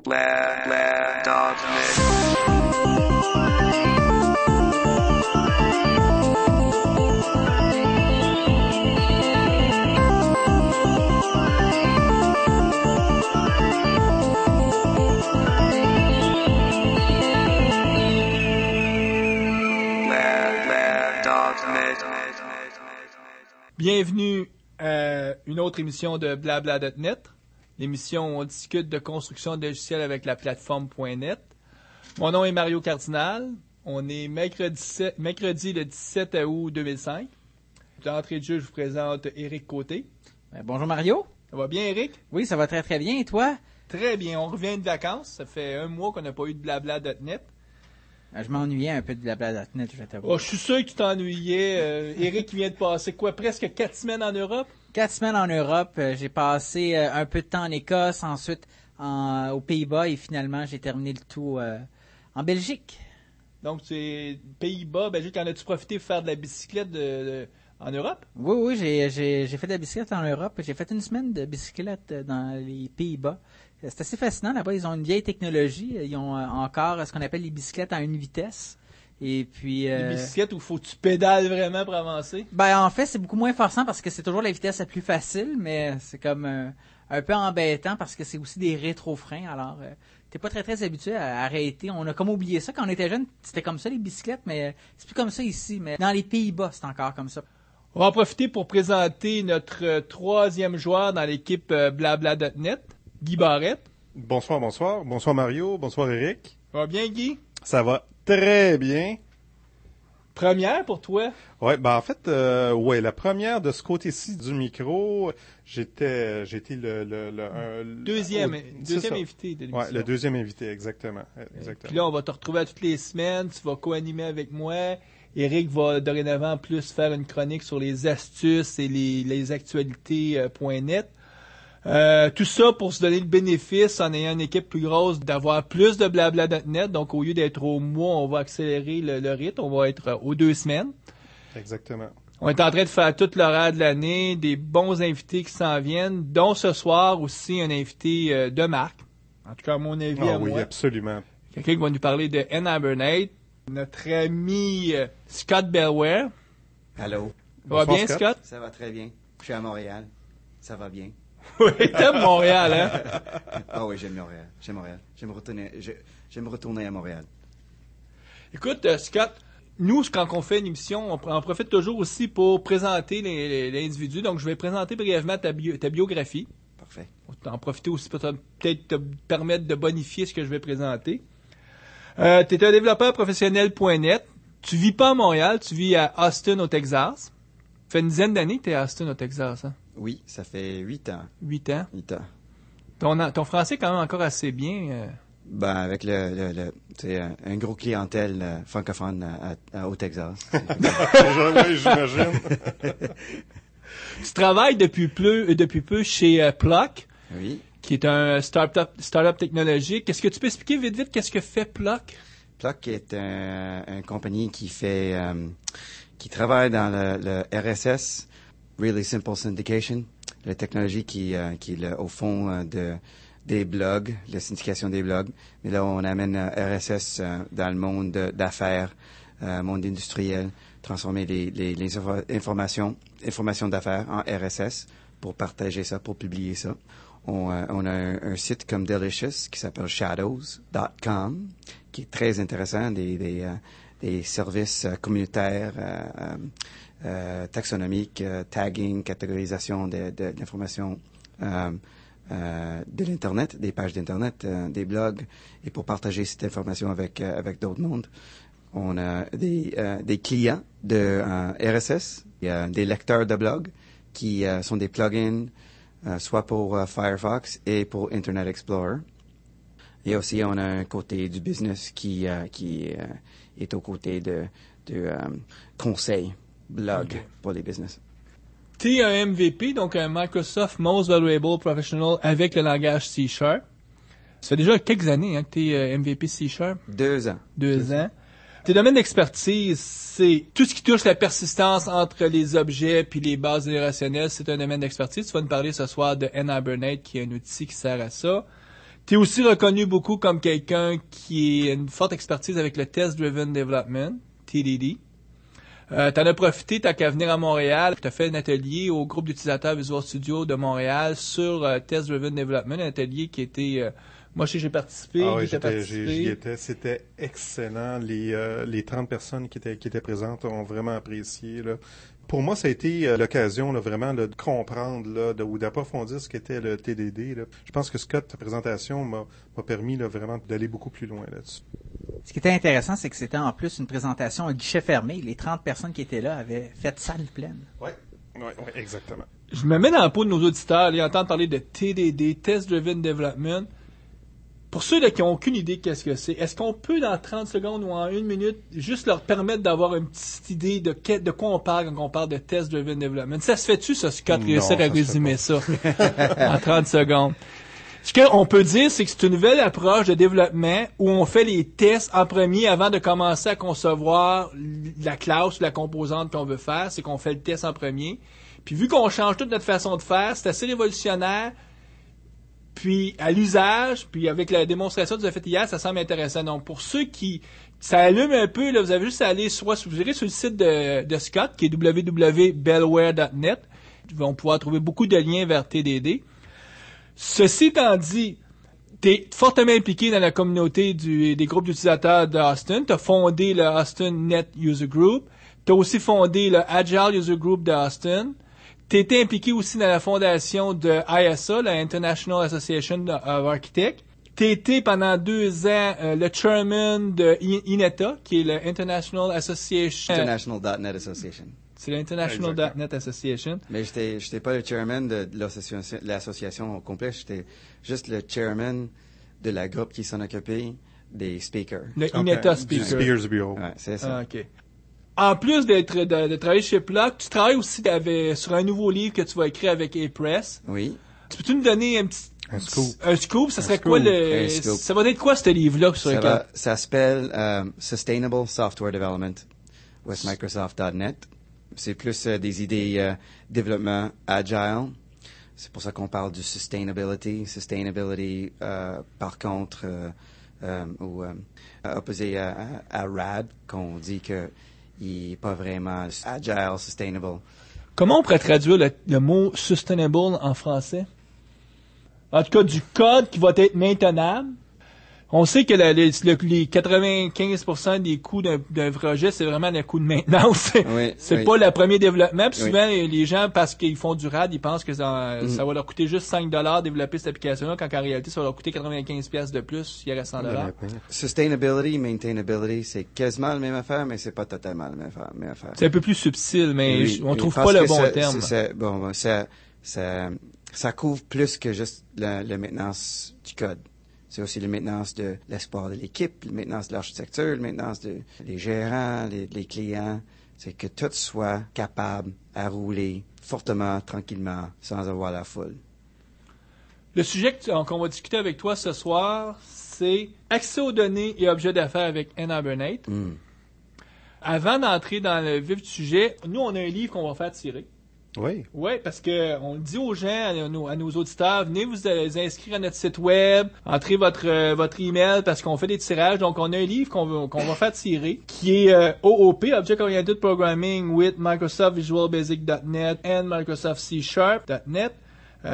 Blair Dog Bienvenue à une autre émission de Blabla.net, l'émission où on discute de construction de logiciels avec la plateforme.net. Mon nom est Mario Cardinal. On est mercredi le 17 août 2005. D'entrée de jeu, je vous présente Éric Côté. Bonjour Mario. Ça va bien, Éric? Oui, ça va très très bien. Et toi? Très bien. On revient de vacances. Ça fait un mois qu'on n'a pas eu de Blabla.net. Je m'ennuyais un peu de Blabla.net, je vais t'avouer. Oh, je suis sûr que tu t'ennuyais. Éric vient de passer presque 4 semaines en Europe? 4 semaines en Europe. J'ai passé un peu de temps en Écosse, ensuite aux Pays-Bas et finalement j'ai terminé le tout en Belgique. Donc, c'est Pays-Bas, Belgique. En as-tu profité pour faire de la bicyclette en Europe? Oui, j'ai fait de la bicyclette en Europe. J'ai fait une semaine de bicyclette dans les Pays-Bas. C'est assez fascinant. Là-bas, ils ont une vieille technologie. Ils ont encore ce qu'on appelle les bicyclettes à une vitesse. Et puis, les bicyclettes où il faut que tu pédales vraiment pour avancer? En fait, c'est beaucoup moins forçant parce que c'est toujours la vitesse la plus facile, mais c'est comme un peu embêtant parce que c'est aussi des rétro-freins. Alors, t'es pas très très habitué à arrêter. On a comme oublié ça. Quand on était jeune, c'était comme ça les bicyclettes, mais c'est plus comme ça ici. Mais dans les Pays-Bas, c'est encore comme ça. On va en profiter pour présenter notre troisième joueur dans l'équipe Blabla.net, Guy Barrette. Bonsoir. Bonsoir Mario. Bonsoir Éric. Ça va bien, Guy? Ça va très bien. Première pour toi? Ouais, en fait, la première de ce côté-ci du micro, j'étais le deuxième invité de l'émission. Ouais, le deuxième invité, exactement. Puis là, on va te retrouver à toutes les semaines. Tu vas co-animer avec moi. Éric va dorénavant plus faire une chronique sur les astuces et les actualités .net. Tout ça pour se donner le bénéfice en ayant une équipe plus grosse d'avoir plus de Blabla.net. Donc, au lieu d'être au mois, on va accélérer le rythme. On va être aux 2 semaines. Exactement. On est en train de faire tout l'horaire de l'année, des bons invités qui s'en viennent, dont ce soir aussi un invité de marque. En tout cas, à mon avis, à oui, moi. Absolument. Quelqu'un qui va nous parler de N-Hibernate. Notre ami Scott Bellware. Allô. Ça va bien, Scott? Ça va très bien. Je suis à Montréal. Ça va bien. Oui, t'aimes Montréal, hein? Ah oui, j'aime Montréal. J'aime retourner à Montréal. Écoute, Scott, nous, quand on fait une émission, on profite toujours aussi pour présenter l'individu. Donc, je vais présenter brièvement ta biographie. Parfait. On va en profiter aussi pour peut-être te permettre de bonifier ce que je vais présenter. Tu es un développeur professionnel .net. Tu vis pas à Montréal, tu vis à Austin, au Texas. Ça fait une dizaine d'années que tu es à Austin, au Texas, hein? Oui, ça fait 8 ans. 8 ans. 8 ans. Ton français est quand même encore assez bien. Avec un gros clientèle francophone au Texas. Oui, j'imagine. Tu travailles depuis peu chez Pluck. Oui. Qui est un start-up technologique. Qu'est-ce que tu peux expliquer vite qu'est-ce que fait Pluck? Pluck est une compagnie qui travaille dans le RSS, Really Simple Syndication, la technologie qui est au fond des blogs, la syndication des blogs. Mais là, on amène RSS dans le monde d'affaires, monde industriel, transformer les informations d'affaires en RSS pour partager ça, pour publier ça. On a un site comme Delicious qui s'appelle shadows.com, qui est très intéressant, des services communautaires, taxonomiques, tagging, catégorisation de l'information de l'Internet, des pages d'Internet, des blogs, et pour partager cette information avec d'autres mondes. On a des clients de RSS, il y a des lecteurs de blogs qui sont des plugins, soit pour Firefox et pour Internet Explorer. Et aussi, on a un côté du business qui est au côté de conseil, blog pour les business. Tu es un MVP, donc un Microsoft Most Valuable Professional avec le langage C#. Ça fait déjà quelques années que tu es MVP C#. 2 ans. 2 ans. Tes domaines d'expertise, c'est tout ce qui touche la persistance entre les objets puis les bases générationnelles, c'est un domaine d'expertise. Tu vas nous parler ce soir de N-Hibernate, qui est un outil qui sert à ça. Tu es aussi reconnu beaucoup comme quelqu'un qui a une forte expertise avec le Test Driven Development, TDD. T'en as profité, t'as qu'à venir à Montréal. Tu as fait un atelier au groupe d'utilisateurs Visual Studio de Montréal sur Test Driven Development, un atelier qui était... moi, j'ai participé, j'y étais. C'était excellent. Les 30 personnes qui étaient présentes ont vraiment apprécié, là. Pour moi, ça a été l'occasion là, vraiment là, de comprendre là, ou d'approfondir ce qu'était le TDD. Là. Je pense que Scott, ta présentation m'a permis là, vraiment d'aller beaucoup plus loin là-dessus. Ce qui était intéressant, c'est que c'était en plus une présentation à guichet fermé. Les 30 personnes qui étaient là avaient fait salle pleine. Oui, exactement. Je me mets dans la peau de nos auditeurs, ils entendent parler de TDD, Test Driven Development. Pour ceux là, qui n'ont aucune idée de qu'est-ce que c'est, est-ce qu'on peut, dans 30 secondes ou en 1 minute, juste leur permettre d'avoir une petite idée de quoi on parle quand on parle de Test Driven Development? Ça se fait-tu, ça, Scott, réussir à résumer ça en 30 secondes? Ce qu'on peut dire, c'est que c'est une nouvelle approche de développement où on fait les tests en premier avant de commencer à concevoir la classe ou la composante qu'on veut faire. C'est qu'on fait le test en premier. Puis vu qu'on change toute notre façon de faire, c'est assez révolutionnaire. Puis à l'usage, puis avec la démonstration que vous avez faite hier, ça semble intéressant. Donc pour ceux qui... Ça allume un peu, là, vous avez juste à aller vous irez sur le site de Scott, qui est www.bellware.net. Ils vont pouvoir trouver beaucoup de liens vers TDD. Ceci étant dit, tu es fortement impliqué dans la communauté des groupes d'utilisateurs d'Austin. Tu as fondé le Austin Net User Group. Tu as aussi fondé le Agile User Group d'Austin. Tu étais impliqué aussi dans la fondation de ISA, la International Association of Architects. Tu étais pendant 2 ans le chairman de INETA, qui est le International Association... International.net Association. C'est l'International.net Association. Mais j'étais pas le chairman de l'association au complet, j'étais juste le chairman de la groupe qui s'en occupait des speakers. Le INETA Speaker. Du Speakers Bureau. Ouais, c'est ça. Ah, OK. En plus de travailler chez Plock, tu travailles aussi sur un nouveau livre que tu vas écrire avec A-Press. Oui. Tu peux-tu nous donner Un scoop. Un scoop, ça serait scoop. quoi Un scoop. ça va être quoi ce livre-là sur lequel? Ça s'appelle Sustainable Software Development with Microsoft.net. C'est plus des idées développement agile. C'est pour ça qu'on parle du sustainability. Sustainability, par contre, opposé à RAD, qu'on dit que il n'est pas vraiment agile, sustainable. Comment on pourrait traduire le mot sustainable en français? En tout cas, du code qui va être maintenable. On sait que les 95% des coûts d'un projet, c'est vraiment le coût de maintenance. Oui, c'est pas le premier développement. Puis souvent, les gens, parce qu'ils font du RAD, ils pensent que ça va leur coûter juste $5 développer cette application-là, quand en réalité, ça va leur coûter 95$ de plus, il reste $100. Sustainability, maintainability, c'est quasiment la même affaire, mais c'est pas totalement la même affaire. C'est un peu plus subtil, mais on trouve parce pas le que bon terme. Ça couvre plus que juste la maintenance du code. C'est aussi la maintenance de l'espoir de l'équipe, la maintenance de l'architecture, la maintenance des gérants, les clients. C'est que tout soit capable à rouler fortement, tranquillement, sans avoir la foule. Le sujet qu'on va discuter avec toi ce soir, c'est accès aux données et objets d'affaires avec N-Hibernate. Avant d'entrer dans le vif du sujet, nous, on a un livre qu'on va faire tirer. Oui. Oui, parce que on le dit aux gens, à nos auditeurs, venez vous inscrire à notre site web, entrez votre email parce qu'on fait des tirages. Donc, on a un livre qu'on va faire tirer qui est OOP, Object Oriented Programming with Microsoft Visual Basic.net and Microsoft C#. .net.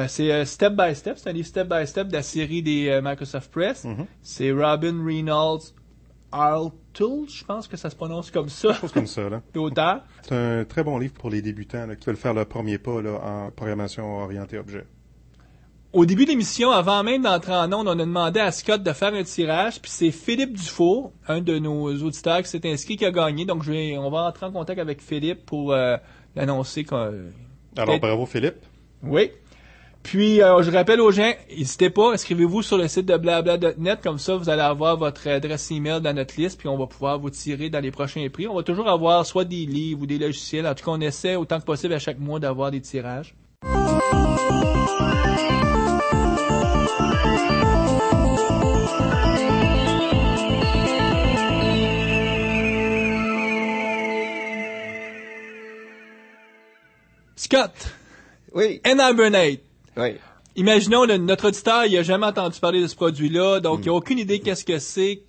C'est step by step, c'est un livre step by step de la série des Microsoft Press. C'est Robin Reynolds Arltul, je pense que ça se prononce comme ça. Chose comme ça, là. L'auteur. C'est un très bon livre pour les débutants là, qui veulent faire le premier pas là, en programmation orientée objet. Au début de l'émission, avant même d'entrer en ondes, on a demandé à Scott de faire un tirage, puis c'est Philippe Dufour, un de nos auditeurs qui s'est inscrit, qui a gagné. Donc, on va entrer en contact avec Philippe pour l'annoncer. Alors, bravo Philippe. Oui. Puis, je rappelle aux gens, n'hésitez pas, inscrivez-vous sur le site de blabla.net, comme ça, vous allez avoir votre adresse email dans notre liste, puis on va pouvoir vous tirer dans les prochains prix. On va toujours avoir soit des livres ou des logiciels. En tout cas, on essaie autant que possible à chaque mois d'avoir des tirages. Scott. Oui. N-Hibernate. Oui. Imaginons, notre auditeur, il a jamais entendu parler de ce produit-là, donc il n'a aucune idée qu'est-ce que c'est.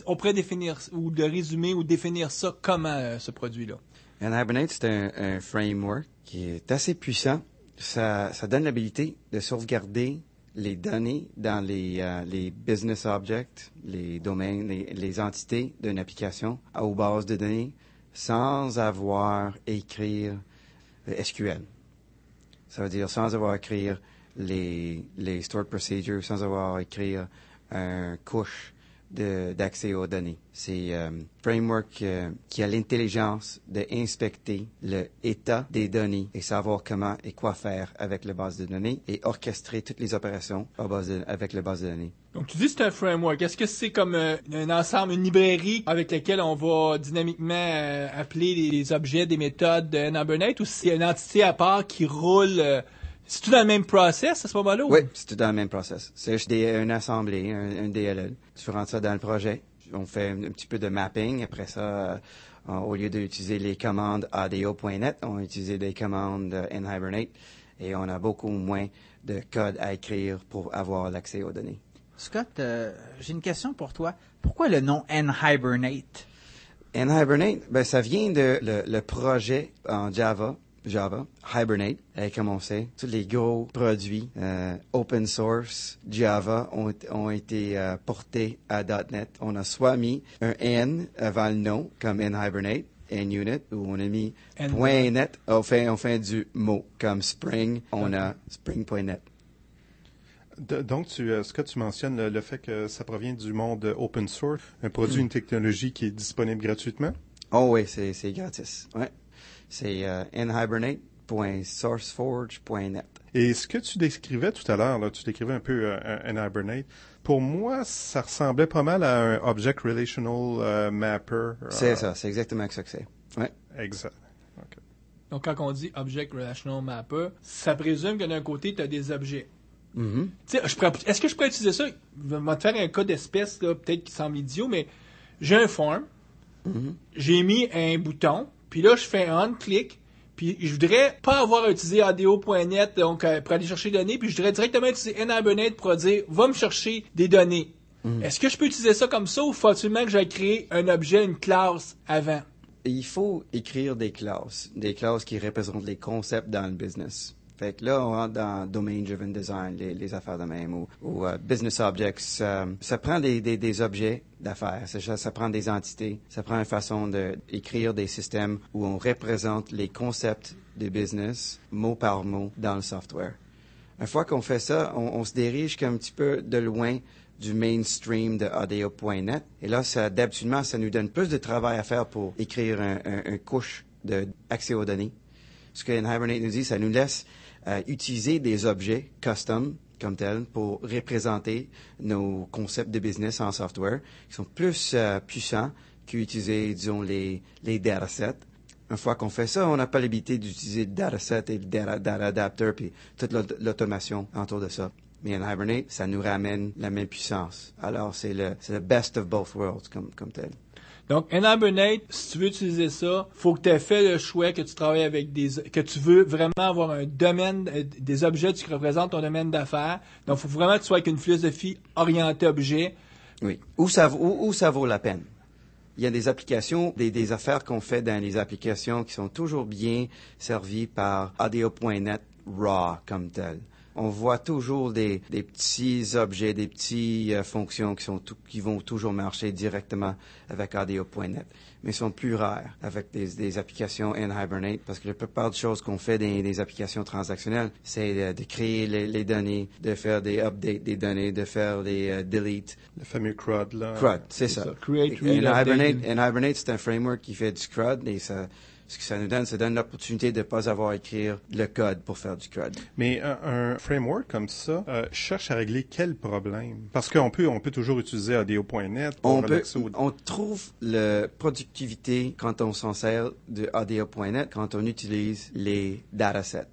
On pourrait définir, ou de résumer, ou définir ça comment, ce produit-là. Hibernate, c'est un framework qui est assez puissant. Ça donne l'habilité de sauvegarder les données dans les business objects, les domaines, les entités d'une application aux bases de données sans avoir à écrire le SQL. Ça veut dire sans avoir à écrire les stored procedures, sans avoir à écrire un couche d'accès aux données. C'est un framework qui a l'intelligence d'inspecter l'état des données et savoir comment et quoi faire avec la base de données et orchestrer toutes les opérations avec la base de données. Donc, tu dis que c'est un framework. Est-ce que c'est comme un ensemble, une librairie avec laquelle on va dynamiquement appeler les objets, des méthodes de Hibernate, ou c'est une entité à part qui roule... c'est tout dans le même process à ce moment-là? Oui, c'est tout dans le même process. C'est juste une assemblée, un DLL. Tu rentres ça dans le projet. On fait un petit peu de mapping. Après ça, au lieu d'utiliser les commandes ADO.NET, on utilise des commandes Hibernate et on a beaucoup moins de code à écrire pour avoir l'accès aux données. Scott, j'ai une question pour toi. Pourquoi le nom Hibernate? Hibernate, ça vient de le projet en Java, Hibernate, comme on sait, tous les gros produits open source Java ont été portés à .NET. On a soit mis un N avant le nom, comme Hibernate, NUnit, ou on a mis .NET, on fait du mot, comme Spring, on a Spring.NET. Donc, Scott, tu mentionnes le fait que ça provient du monde open source, un produit, une technologie qui est disponible gratuitement? Oh oui, c'est gratis, ouais. C'est nhibernate.sourceforge.net. Et ce que tu décrivais tout à l'heure, là, tu décrivais un peu nhibernate. Pour moi, ça ressemblait pas mal à un Object Relational Mapper. C'est ça, c'est exactement ça que c'est. Ouais. Exact. Okay. Donc, quand on dit Object Relational Mapper, ça présume que d'un côté, tu as des objets. Mm-hmm. Est-ce que je pourrais utiliser ça? Je vais te faire un cas d'espèce, là, peut-être qui semble idiot, mais j'ai un form, j'ai mis un bouton, puis là, je fais un on-click, puis je voudrais pas avoir à utiliser ADO.NET donc, pour aller chercher des données, puis je voudrais directement utiliser Hibernate pour dire, va me chercher des données. Est-ce que je peux utiliser ça comme ça, ou faut absolument que j'aille créer un objet, une classe avant? Il faut écrire des classes qui représentent les concepts dans le business. Fait que là, on rentre dans Domain-Driven Design, les affaires de même, ou Business Objects. Ça prend des objets d'affaires, ça prend des entités, ça prend une façon d'écrire des systèmes où on représente les concepts de business, mot par mot, dans le software. Une fois qu'on fait ça, on se dirige un petit peu de loin du mainstream de ADO.NET. Et là, d'habitude, ça nous donne plus de travail à faire pour écrire un couche d'accès aux données. Ce que Hibernate nous dit, ça nous laisse utiliser des objets custom comme tels pour représenter nos concepts de business en software qui sont plus puissants qu'utiliser, disons, les datasets. Une fois qu'on fait ça, on n'a pas l'habilité d'utiliser le dataset et le data adapter puis toute l'automation autour de ça. Mais en Hibernate, ça nous ramène la même puissance. Alors, c'est le best of both worlds comme tel. Donc, en Hibernate, si tu veux utiliser ça, faut que tu aies fait le choix que tu travailles avec que tu veux vraiment avoir un domaine, des objets qui représentent ton domaine d'affaires. Donc, il faut vraiment que tu sois avec une philosophie orientée objet. Oui. Où ça vaut la peine. Il y a des applications, des affaires qu'on fait dans les applications qui sont toujours bien servies par ADO.NET Raw comme tel. On voit toujours des petits objets, des petites fonctions qui vont toujours marcher directement avec ADO.NET. Mais ils sont plus rares avec des applications en Hibernate parce que la plupart des choses qu'on fait dans des applications transactionnelles, c'est de créer les données, de faire des updates des données, de faire des delete. Le fameux CRUD, là. CRUD, c'est ça. Create, read, en Hibernate, c'est un framework qui fait du CRUD et ce que ça donne l'opportunité de ne pas avoir à écrire le code pour faire du CRUD. Mais un framework comme ça cherche à régler quel problème? Parce qu'on peut toujours utiliser ADO.NET pour on trouve la productivité quand on s'en sert de ADO.NET quand on utilise les datasets.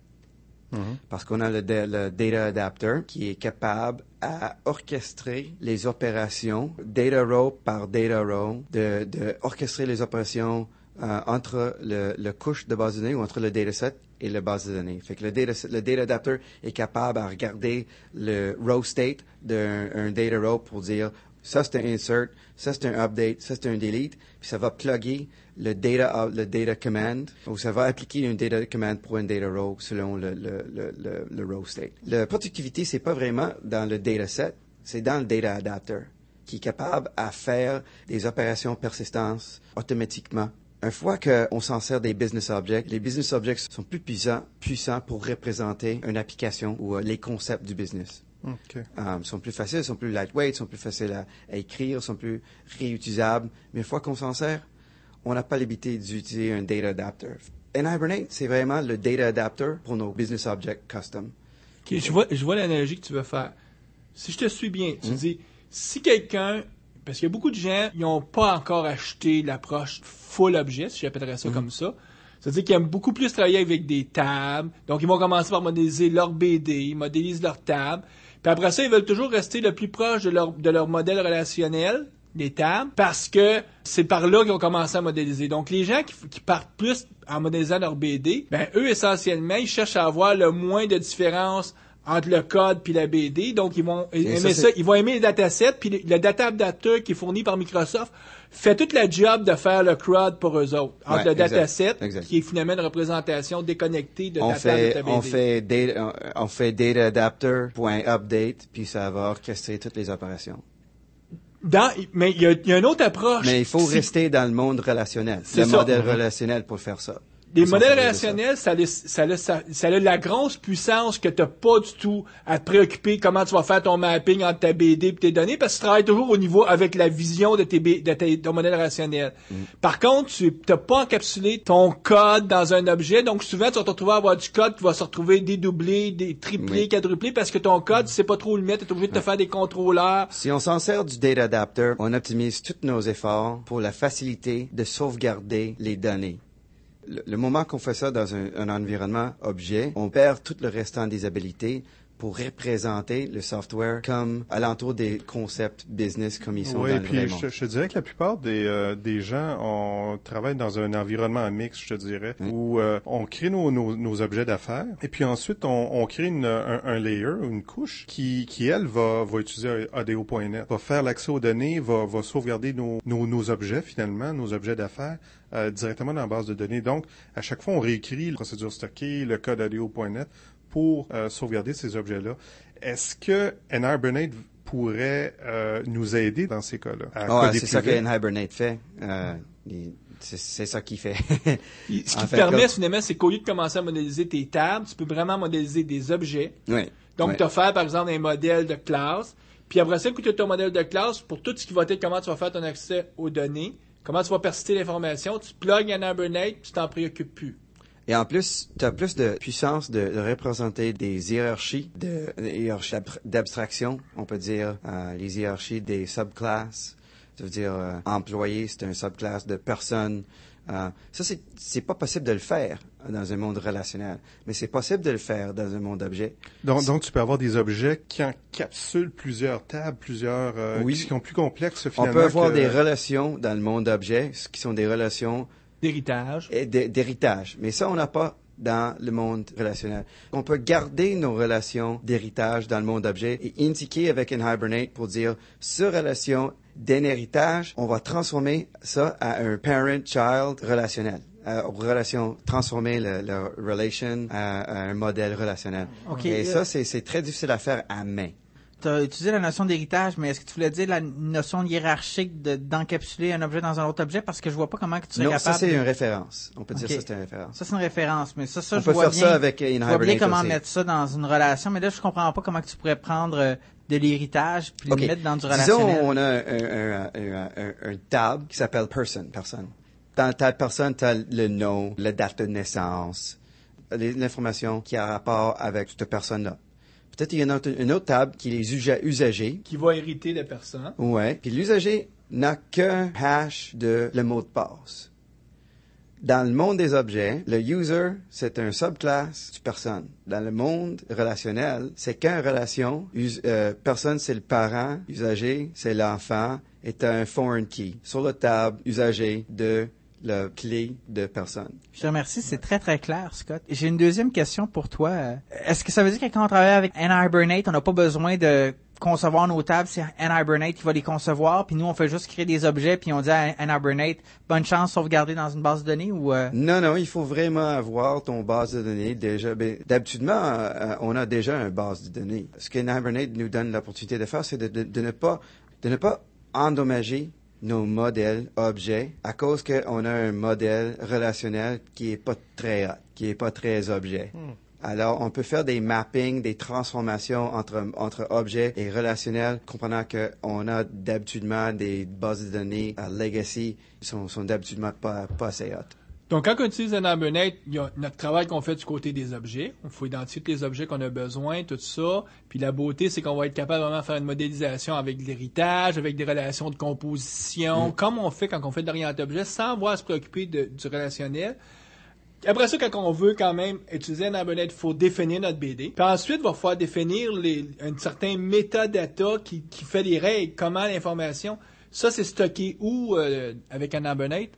Parce qu'on a le Data Adapter qui est capable à orchestrer les opérations data row par data row, de orchestrer les opérations entre le couche de base de données ou entre le dataset et la base de données. Fait que le data adapter est capable de regarder le row state d'un data row pour dire ça c'est un insert, ça c'est un update, ça c'est un delete, puis ça va plugger le data command, ou ça va appliquer une data command pour une data row selon le row state. La productivité, c'est pas vraiment dans le dataset, c'est dans le data adapter, qui est capable à faire des opérations persistance automatiquement. Une fois qu'on s'en sert des business objects, les business objects sont plus puissants pour représenter une application ou les concepts du business. OK. Sont plus faciles, sont plus lightweight, sont plus faciles à écrire, sont plus réutilisables. Mais une fois qu'on s'en sert, on n'a pas l'habitude d'utiliser un data adapter. En Hibernate, c'est vraiment le data adapter pour nos business objects custom. OK, je vois l'analogie que tu veux faire. Si je te suis bien, tu dis, si quelqu'un, parce qu'il y a beaucoup de gens, ils n'ont pas encore acheté l'approche full objet, si j'appellerais ça comme ça. C'est-à-dire qu'ils aiment beaucoup plus travailler avec des tables. Donc, ils vont commencer par modéliser leur BD, ils modélisent leur table. Puis après ça, ils veulent toujours rester le plus proche de leur modèle relationnel, des tables, parce que c'est par là qu'ils ont commencé à modéliser. Donc, les gens qui partent plus en modélisant leur BD, ben eux, essentiellement, ils cherchent à avoir le moins de différence entre le code puis la BD. Donc, ils vont aimer ça. Ils vont aimer les datasets. Puis le data adapter qui est fourni par Microsoft fait toute la job de faire le CRUD pour eux autres. Entre le dataset, qui est finalement une représentation déconnectée de data de ta BD. On fait data adapter.update, puis ça va orchestrer toutes les opérations. Mais il y a une autre approche. Mais il faut rester dans le monde relationnel, modèle relationnel pour faire ça. Les modèles relationnels, ça a la grosse puissance que tu n'as pas du tout à te préoccuper comment tu vas faire ton mapping entre ta BD et tes données, parce que tu travailles toujours au niveau avec la vision de ton modèle relationnel. Par contre, tu n'as pas encapsulé ton code dans un objet, donc souvent tu vas te retrouver à avoir du code qui va se retrouver dédoublé, triplé, quadruplé, parce que ton code, tu sais pas trop où le mettre, tu es obligé de te faire des contrôleurs. Si on s'en sert du data adapter, on optimise tous nos efforts pour la facilité de sauvegarder les données. Le moment qu'on fait ça dans un environnement objet, on perd tout le restant des habilités pour représenter le software comme alentour des concepts business comme ils sont dans le vrai monde. Je dirais que la plupart des gens travaillent dans un environnement mixte, je te dirais, où on crée nos objets d'affaires et puis ensuite on crée un layer, une couche qui elle va utiliser ADO.NET, va faire l'accès aux données, va sauvegarder nos objets finalement, nos objets d'affaires directement dans la base de données. Donc, à chaque fois, on réécrit la procédure stockée, le code ADO.NET pour sauvegarder ces objets-là. Est-ce que Hibernate pourrait nous aider dans ces cas-là? C'est ça que Hibernate fait. C'est ça qu'il fait. Ce qui te permet, finalement, c'est qu'au lieu de commencer à modéliser tes tables, tu peux vraiment modéliser des objets. Oui. Donc, tu as fait, par exemple, un modèle de classe. Puis après ça, quand tu as ton modèle de classe, pour tout ce qui va être comment tu vas faire ton accès aux données, comment tu vas persister l'information, tu plugues en Hibernate, tu t'en préoccupes plus. Et en plus, tu as plus de puissance de représenter des hiérarchies, d'abstraction, on peut dire, les hiérarchies des subclasses. Ça veut dire, employé, c'est un subclasse de personne. Ça, c'est pas possible de le faire dans un monde relationnel, mais c'est possible de le faire dans un monde objet. Donc tu peux avoir des objets qui encapsulent plusieurs tables, qui sont plus complexes finalement. On peut avoir des relations dans le monde objet, qui sont des relations d'héritage. Mais ça, on n'a pas dans le monde relationnel. On peut garder nos relations d'héritage dans le monde objet et indiquer avec un Hibernate pour dire, ce relation d'un héritage, on va transformer ça à un parent-child relationnel. Transformer la relation à un modèle relationnel. Okay. Et ça, c'est très difficile à faire à main. Tu as utilisé la notion d'héritage, mais est-ce que tu voulais dire la notion hiérarchique d'encapsuler un objet dans un autre objet? Parce que je vois pas comment que tu serais capable... Non, ça c'est une référence. On peut dire ça c'est une référence. Ça c'est une référence, mais ça on je peut vois faire bien. Ça avec je vois bien comment mettre ça dans une relation, mais là je comprends pas comment que tu pourrais prendre de l'héritage puis le mettre dans du relationnel. Disons, on a un tab qui s'appelle personne. Dans le tab personne, tu as le nom, la date de naissance, l'information qui a rapport avec cette personne-là. Peut-être qu'il y a une autre table qui est les usagers. Qui va hériter de personne. Ouais. Puis l'usager n'a qu'un hash de le mot de passe. Dans le monde des objets, le user, c'est un subclasse du personne. Dans le monde relationnel, c'est qu'une relation. Personne, c'est le parent. Usager, c'est l'enfant. Et tu as un foreign key sur la table usager de la clé de personne. Je te remercie, c'est très très clair, Scott. J'ai une deuxième question pour toi. Est-ce que ça veut dire que quand on travaille avec N-Hibernate, on n'a pas besoin de concevoir nos tables, c'est N-Hibernate qui va les concevoir, puis nous on fait juste créer des objets, puis on dit à N-Hibernate, bonne chance sauvegarder dans une base de données ou Non, il faut vraiment avoir ton base de données déjà. D'habitude, on a déjà une base de données. Ce que N-Hibernate nous donne l'opportunité de faire, c'est de ne pas endommager nos modèles objets à cause qu'on a un modèle relationnel qui est pas très hot, qui est pas très objet. Alors, on peut faire des mappings, des transformations entre objets et relationnels, comprenant qu'on a d'habitude des bases de données à legacy qui sont d'habitude pas assez hautes. Donc, quand on utilise N-Hibernate, il y a notre travail qu'on fait du côté des objets. Il faut identifier tous les objets qu'on a besoin, tout ça. Puis la beauté, c'est qu'on va être capable vraiment de faire une modélisation avec de l'héritage, avec des relations de composition, comme on fait quand on fait de l'orienté-objet, sans avoir à se préoccuper du relationnel. Après ça, quand on veut quand même utiliser N-Hibernate, il faut définir notre BD. Puis ensuite, il va falloir définir un certain métadata qui fait les règles, comment l'information. Ça, c'est stocké où avec N-Hibernate?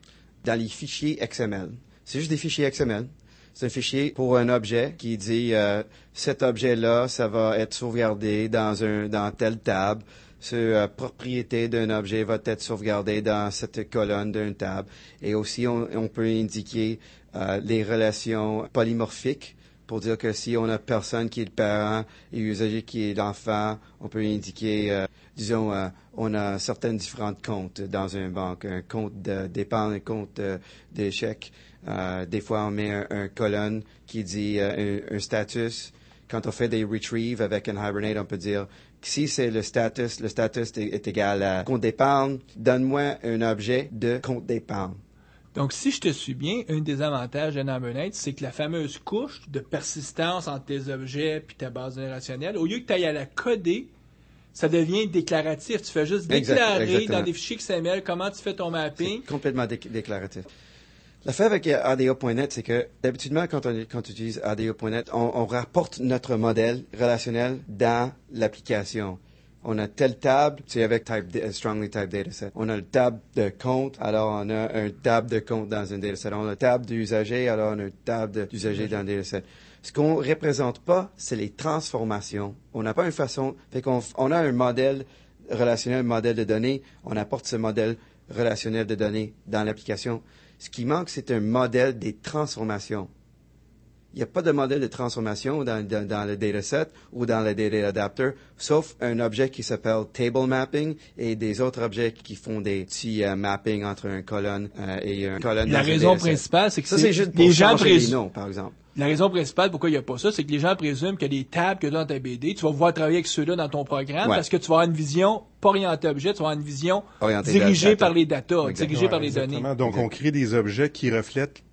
Dans les fichiers XML. C'est juste des fichiers XML. C'est un fichier pour un objet qui dit cet objet-là, ça va être sauvegardé dans telle table. Cette propriété d'un objet va être sauvegardée dans cette colonne d'une table. Et aussi, on peut indiquer les relations polymorphiques pour dire que si on a personne qui est le parent et usager qui est l'enfant, on peut indiquer, on a certaines différentes comptes dans une banque, un compte d'épargne, un compte d'échec. Des fois, on met un colonne qui dit un status. Quand on fait des retrieves avec un Hibernate, on peut dire si c'est le status est égal à compte d'épargne, donne-moi un objet de compte d'épargne. Donc, si je te suis bien, un des avantages de N-Hibernate, c'est que la fameuse couche de persistance entre tes objets et ta base relationnelle, au lieu que tu ailles à la coder, ça devient déclaratif. Tu fais juste déclarer dans des fichiers XML comment tu fais ton mapping. C'est complètement déclaratif. L'affaire avec ADO.NET, c'est que d'habitude, quand tu utilises ADO.NET, on rapporte notre modèle relationnel dans l'application. On a telle table, c'est avec strongly typed dataset. On a le tab de compte, alors on a un tab de compte dans un dataset. On a le tab d'usager, alors on a un tab d'usager dans un dataset. Ce qu'on représente pas, c'est les transformations. On n'a pas une façon, on a un modèle relationnel, un modèle de données, on apporte ce modèle relationnel de données dans l'application. Ce qui manque, c'est un modèle des transformations. Il n'y a pas de modèle de transformation dans le dataset ou dans le data adapter, sauf un objet qui s'appelle table mapping et des autres objets qui font des petits mappings entre une colonne et une colonne. La raison principale, c'est que ça, c'est juste pour changer les noms, par exemple. La raison principale pourquoi il n'y a pas ça, c'est que les gens présument qu'il y a des tables que tu as dans ta BD. Tu vas pouvoir travailler avec ceux-là dans ton programme parce que tu vas avoir une vision pas orientée objet, tu vas avoir une vision dirigée par les data, dirigée par les données. Donc, on crée des objets qui reflètent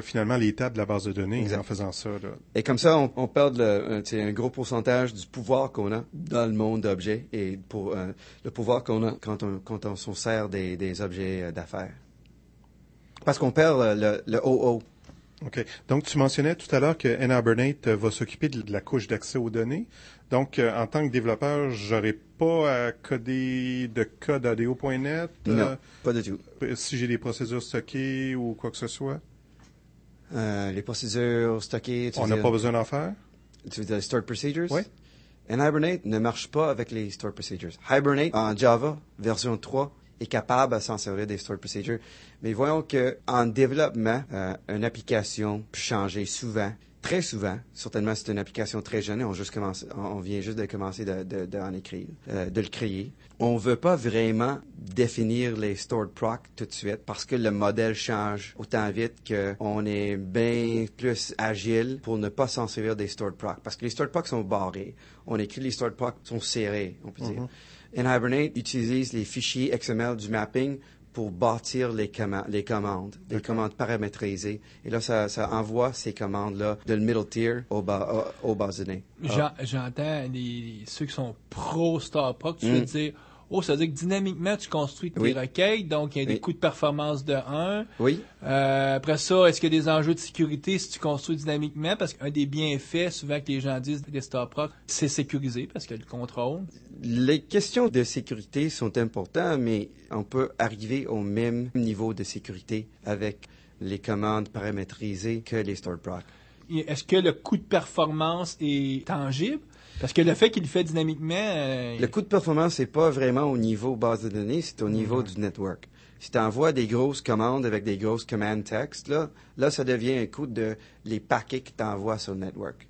finalement les tables de la base de données en faisant ça. Là. Et comme ça, on perd un gros pourcentage du pouvoir qu'on a dans le monde d'objets et pour le pouvoir qu'on a quand on s'en sert des objets d'affaires. Parce qu'on perd le OO. OK. Donc, tu mentionnais tout à l'heure que N-Hibernate va s'occuper de la couche d'accès aux données. Donc, en tant que développeur, j'aurais pas à coder de code ADO.NET? Non, pas du tout. Si j'ai des procédures stockées ou quoi que ce soit? Les procédures stockées... On n'a pas besoin d'en faire? Tu veux dire les stored procedures? Oui. N-Hibernate ne marche pas avec les stored procedures. Hibernate, en Java, version 3, est capable de s'en servir des stored procedures. Mais voyons qu'en développement, une application peut changer souvent, très souvent. Certainement, c'est une application très jeune. On vient juste de commencer d'en écrire, de le créer. On veut pas vraiment définir les stored proc tout de suite parce que le modèle change autant vite qu'on est bien plus agile pour ne pas s'en servir des stored proc. Parce que les stored proc sont barrés. On écrit les stored proc sont serrés, on peut dire. N-Hibernate utilise les fichiers XML du mapping pour bâtir les commandes, des commandes paramétrisées. Et là, ça envoie ces commandes-là de le middle tier aux bases de données. J'entends ceux qui sont pro-StarProc, tu veux dire, Oh, ça veut dire que dynamiquement, tu construis tes Oui. requêtes, donc il y a des Oui. coûts de performance de 1. Oui. Après ça, est-ce qu'il y a des enjeux de sécurité si tu construis dynamiquement? Parce qu'un des bienfaits, souvent que les gens disent des StarProc, c'est sécurisé parce qu'il y a le contrôle. Les questions de sécurité sont importantes, mais on peut arriver au même niveau de sécurité avec les commandes paramétrisées que les StarProc. Est-ce que le coût de performance est tangible? Parce que le fait qu'il le fait dynamiquement... Le coût de performance, c'est pas vraiment au niveau base de données, c'est au niveau du network. Si tu envoies des grosses commandes avec des grosses command text, là, ça devient un coût de les paquets que tu envoies sur le network.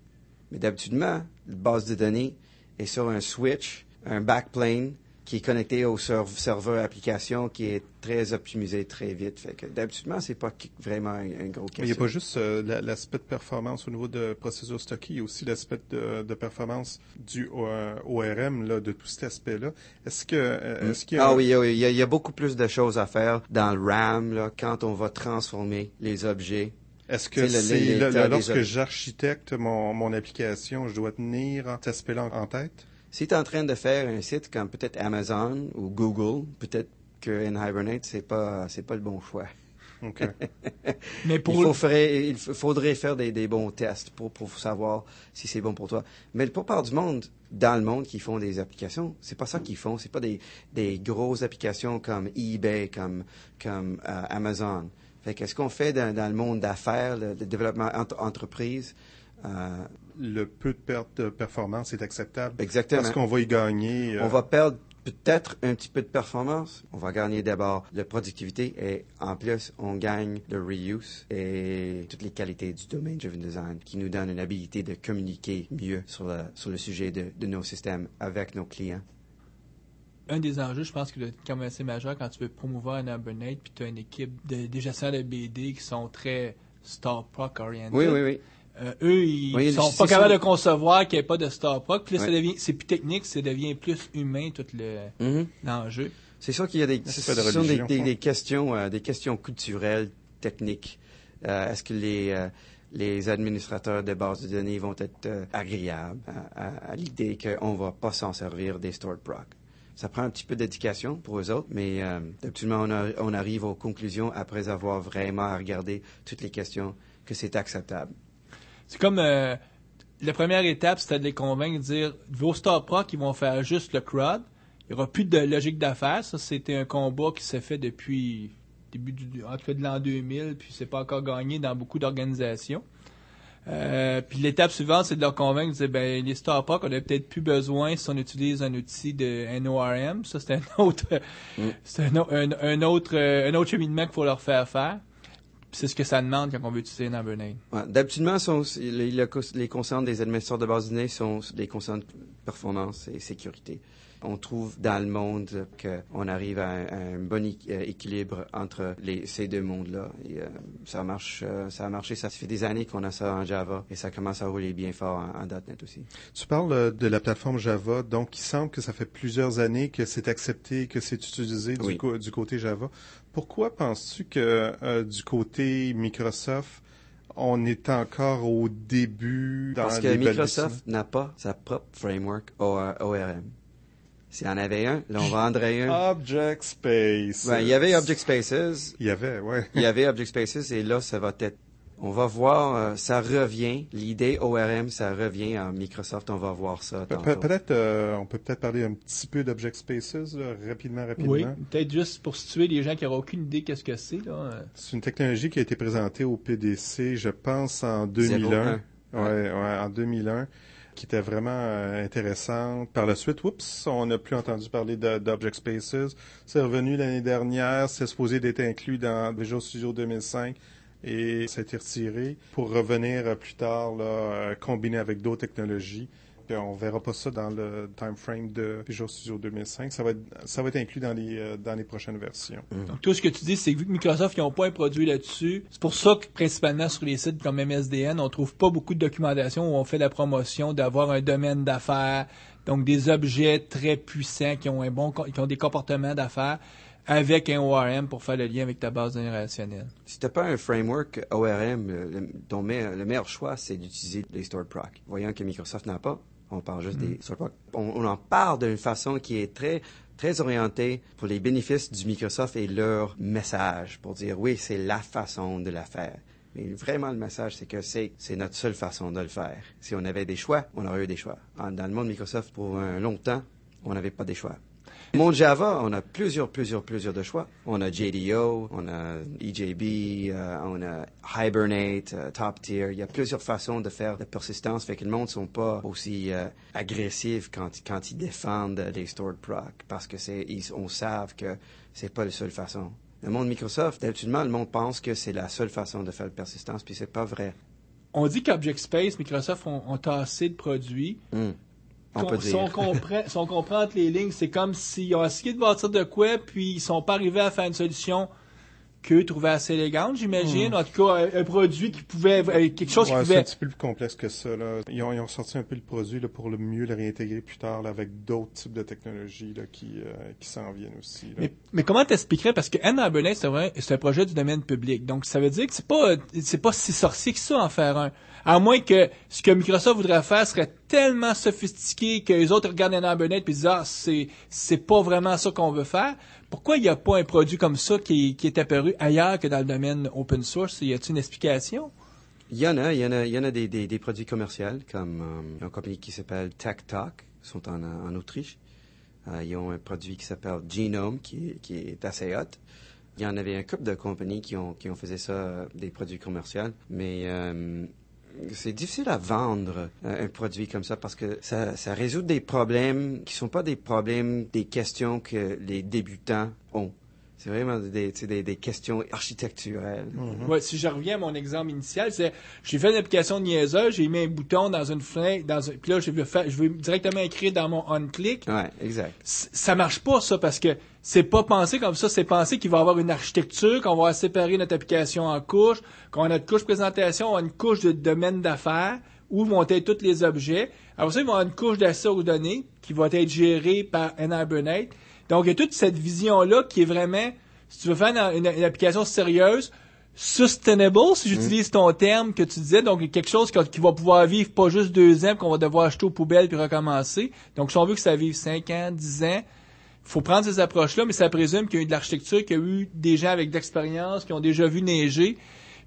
Mais d'habitude, la base de données est sur un switch, un backplane, qui est connecté au serveur application qui est très optimisé très vite. Fait que d'habitude, c'est pas vraiment un gros question. Mais il n'y a pas juste l'aspect de performance au niveau de processus stocké, il y a aussi l'aspect de performance du ORM, là, de tout cet aspect-là. Est-ce qu'il y a... Ah oui, il y a beaucoup plus de choses à faire dans le RAM là, quand on va transformer les objets. Est-ce que lorsque j'architecte mon application, je dois tenir cet aspect-là en tête? Si tu es en train de faire un site comme peut-être Amazon ou Google, peut-être que Hibernate, c'est pas le bon choix. OK. Mais il faudrait faire des bons tests pour savoir si c'est bon pour toi. Mais la plupart du monde, dans le monde, qui font des applications, c'est pas ça qu'ils font. C'est pas des grosses applications comme eBay, comme Amazon. Fait qu'est-ce qu'on fait dans le monde d'affaires, le développement entreprise? Le peu de perte de performance est acceptable. Exactement. Parce qu'on va y gagner. On va perdre peut-être un petit peu de performance. On va gagner d'abord la productivité et en plus, on gagne le reuse et toutes les qualités du domain driven design qui nous donnent une habilité de communiquer mieux sur le sujet de nos systèmes avec nos clients. Un des enjeux, je pense, que c'est quand même assez majeur quand tu veux promouvoir un Hibernate puis tu as une équipe des gestionnaires de BD qui sont très StarProc orientés. Oui. Eux, ils sont pas capables de concevoir qu'il n'y ait pas de StarProc. Puis là, c'est plus technique, ça devient plus humain, tout l'enjeu. C'est sûr qu'il y a des questions culturelles, techniques. Est-ce que les administrateurs de bases de données vont être agréables à l'idée qu'on ne va pas s'en servir des StarProc? Ça prend un petit peu d'éducation pour eux autres, mais absolument, on arrive aux conclusions après avoir vraiment regardé toutes les questions que c'est acceptable. C'est comme la première étape, c'était de les convaincre de dire vos StarProc, ils vont faire juste le CRUD. Il n'y aura plus de logique d'affaires. Ça, c'était un combat qui s'est fait depuis en tout cas de l'an 2000, puis c'est pas encore gagné dans beaucoup d'organisations. Puis l'étape suivante, c'est de leur convaincre de dire les StarProc, on n'a peut-être plus besoin si on utilise un outil de NORM. Ça, c'est un autre cheminement qu'il faut leur faire. C'est ce que ça demande quand on veut utiliser un Hibernate. Ouais, d'habitude, les concerns des administrateurs de base de données sont des concerns de performance et sécurité. On trouve dans le monde qu'on arrive à un bon équilibre entre ces deux mondes-là. Et, ça a marché. Ça fait des années qu'on a ça en Java et ça commence à rouler bien fort en .NET aussi. Tu parles de la plateforme Java, donc il semble que ça fait plusieurs années que c'est accepté, que c'est utilisé du côté Java. Pourquoi penses-tu que du côté Microsoft, on est encore au début dans Parce que Microsoft n'a pas sa propre framework ORM. S'il y en avait un, là, on vendrait un. Object Space. Il y avait Object Spaces. Il y avait Object Spaces et là, ça va être... On va voir, ça revient. L'idée ORM, ça revient en Microsoft. On va voir ça tantôt. On peut peut-être parler un petit peu d'Object Spaces, là, rapidement. Oui, peut-être juste pour situer les gens qui n'auront aucune idée qu'est-ce que c'est. Là. C'est une technologie qui a été présentée au PDC, je pense, en 2001. En 2001. Qui était vraiment intéressante. Par la suite, on n'a plus entendu parler d'Object Spaces. C'est revenu l'année dernière. C'est supposé d'être inclus dans Visual Studio 2005 et ça a été retiré pour revenir plus tard, là, combiné avec d'autres technologies. On verra pas ça dans le time frame de Visual Studio 2005. Ça va être inclus dans les prochaines versions. Donc, tout ce que tu dis, c'est que vu que Microsoft n'ont pas un produit là-dessus, c'est pour ça que, principalement, sur les sites comme MSDN, on trouve pas beaucoup de documentation où on fait la promotion d'avoir un domaine d'affaires, donc des objets très puissants qui ont des comportements d'affaires avec un ORM pour faire le lien avec ta base de données relationnelle. Si tu n'as pas un framework ORM, le meilleur choix, c'est d'utiliser les StarProc. Voyant que Microsoft n'a pas, On parle juste des sort proc. On en parle d'une façon qui est très très orientée pour les bénéfices du Microsoft et leur message pour dire oui, c'est la façon de la faire. Mais vraiment, le message, c'est que c'est notre seule façon de le faire. Si on avait des choix, on aurait eu des choix. Dans le monde Microsoft, pour un long temps, on n'avait pas des choix. Dans le monde Java, on a plusieurs de choix. On a JDO, on a EJB, on a Hibernate, Top Tier. Il y a plusieurs façons de faire de persistance, fait que le monde ne sont pas aussi agressifs quand ils défendent des stored proc, parce que on savent que c'est pas la seule façon. Le monde Microsoft, d'habitude, le monde pense que c'est la seule façon de faire la persistance, puis c'est pas vrai. On dit qu'Object Space, Microsoft ont tassé de produits. On peut dire. Si on comprend entre les lignes, c'est comme s'ils ont essayé de bâtir de quoi, puis ils sont pas arrivés à faire une solution qu'eux trouvaient assez élégante, j'imagine. En tout cas, un produit qui pouvait... quelque chose qui pouvait... C'est un petit peu plus complexe que ça. Là. Ils ont sorti un peu le produit là, pour le mieux le réintégrer plus tard là, avec d'autres types de technologies là, qui s'en viennent aussi. Là. Mais comment t'expliquerais? Parce que Hibernate, c'est un projet du domaine public. Donc, ça veut dire que c'est pas si sorcier que ça en faire un. À moins que ce que Microsoft voudrait faire serait tellement sophistiqué que les autres regardent Hibernate et disent « Ah, c'est pas vraiment ça qu'on veut faire ». Pourquoi il n'y a pas un produit comme ça qui est apparu ailleurs que dans le domaine open source? Y a-t-il une explication? Il y en a des produits commerciaux, comme une compagnie qui s'appelle Tech Talk, ils sont en Autriche. Ils ont un produit qui s'appelle Genome, qui est assez hot. Il y en avait un couple de compagnies qui ont fait ça, des produits commerciaux, mais c'est difficile à vendre un produit comme ça parce que ça résout des problèmes qui sont pas des problèmes, des questions que les débutants ont. C'est vraiment des questions architecturales. Mm-hmm. Ouais, si je reviens à mon exemple initial, c'est j'ai fait une application niaiseuse, j'ai mis un bouton dans une fenêtre, puis là je veux directement écrire dans mon on-click. Ouais, exact. Ça marche pas ça parce que c'est pas pensé comme ça, c'est pensé qu'il va y avoir une architecture, qu'on va séparer notre application en couches, qu'on a notre couche présentation, on a une couche de domaine d'affaires où vont être tous les objets. Alors ça, il va y avoir une couche d'accès aux données qui va être gérée par Hibernate. Donc, il y a toute cette vision-là qui est vraiment, si tu veux faire une application sérieuse, sustainable, si j'utilise ton terme que tu disais, donc quelque chose qui va pouvoir vivre pas juste 2 ans, qu'on va devoir acheter aux poubelles puis recommencer. Donc, si on veut que ça vive 5 ans, 10 ans, il faut prendre ces approches-là, mais ça présume qu'il y a eu de l'architecture, qu'il y a eu des gens avec de l'expérience, qui ont déjà vu neiger.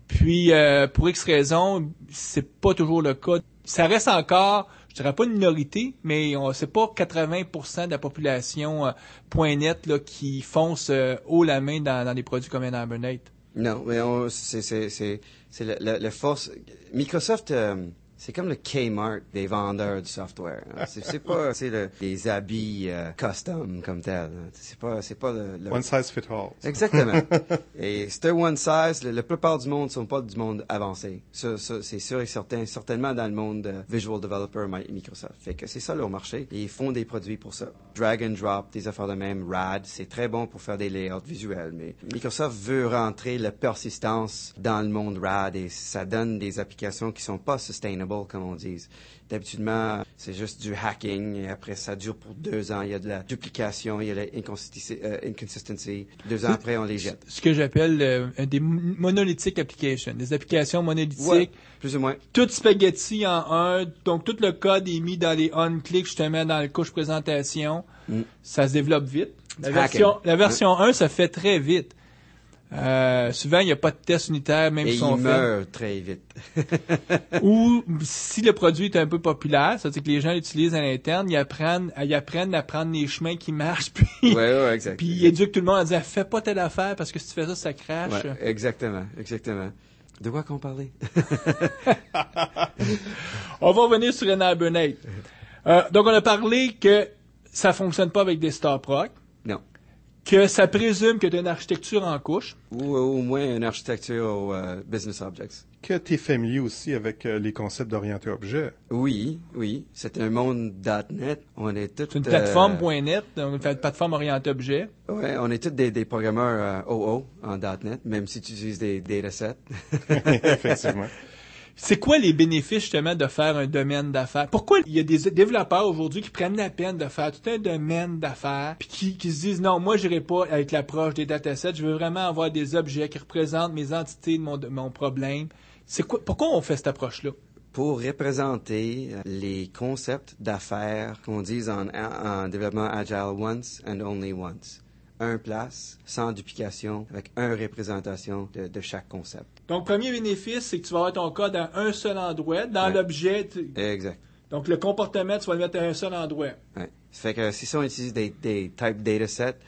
Puis, pour X raisons, c'est pas toujours le cas. Ça reste encore, je dirais pas une minorité, mais c'est pas 80% de la population .net là, qui fonce haut la main dans des produits comme Hibernate. Non, mais c'est la force. Microsoft, c'est comme le Kmart des vendeurs du software. Hein. C'est pas des habits custom comme tel. C'est pas le One size fit all. Exactement. Et c'est one size. La plupart du monde sont pas du monde avancé. Ça c'est sûr et certain. Certainement dans le monde Visual Developer Microsoft. Fait que c'est ça leur marché. Et ils font des produits pour ça. Drag and drop, des affaires de même. RAD, c'est très bon pour faire des layouts visuels. Mais Microsoft veut rentrer la persistance dans le monde RAD et ça donne des applications qui sont pas sustainable, comme on dit. D'habitude, c'est juste du hacking et après, ça dure pour 2 ans. Il y a de la duplication, il y a de l'inconsistency. 2 ans après, on les jette. Ce que j'appelle des monolithic applications, des applications monolithiques. Ouais, plus ou moins. Tout spaghetti en un, donc tout le code est mis dans les on-click, justement, dans la couche présentation. Ça se développe vite. La version 1, ça fait très vite. Souvent, il n'y a pas de test unitaire, même si on fait. Et il meurt très vite. Ou, si le produit est un peu populaire, c'est-à-dire que les gens l'utilisent à l'interne, ils apprennent à prendre les chemins qui marchent, puis, ouais, exact. Puis ils éduquent tout le monde à dire, fais pas telle affaire, parce que si tu fais ça, ça crache. Ouais, exactement. De quoi qu'on parlait? On va revenir sur Hibernate. Donc, on a parlé que ça fonctionne pas avec des star proc. Non. Que ça présume que tu as une architecture en couche. Ou au moins une architecture aux business objects. Que tu es familier aussi avec les concepts d'orienté objet. Oui. C'est un monde .NET. On est tous... C'est une plateforme .NET, donc une plateforme orientée objet. Oui, on est tous des programmeurs OO en .NET, même si tu utilises des datasets. Effectivement. C'est quoi les bénéfices, justement, de faire un domaine d'affaires? Pourquoi il y a des développeurs aujourd'hui qui prennent la peine de faire tout un domaine d'affaires puis qui se disent, non, moi, j'irai pas avec l'approche des datasets, je veux vraiment avoir des objets qui représentent mes entités de mon problème. Pourquoi on fait cette approche-là? pour représenter les concepts d'affaires qu'on dit en développement agile once and only once. Un place, sans duplication, avec une représentation de chaque concept. Donc, premier bénéfice, c'est que tu vas avoir ton code à un seul endroit. Dans l'objet, Exact. donc le comportement, tu vas le mettre à un seul endroit. Ouais. Ça fait que si on utilise des type datasets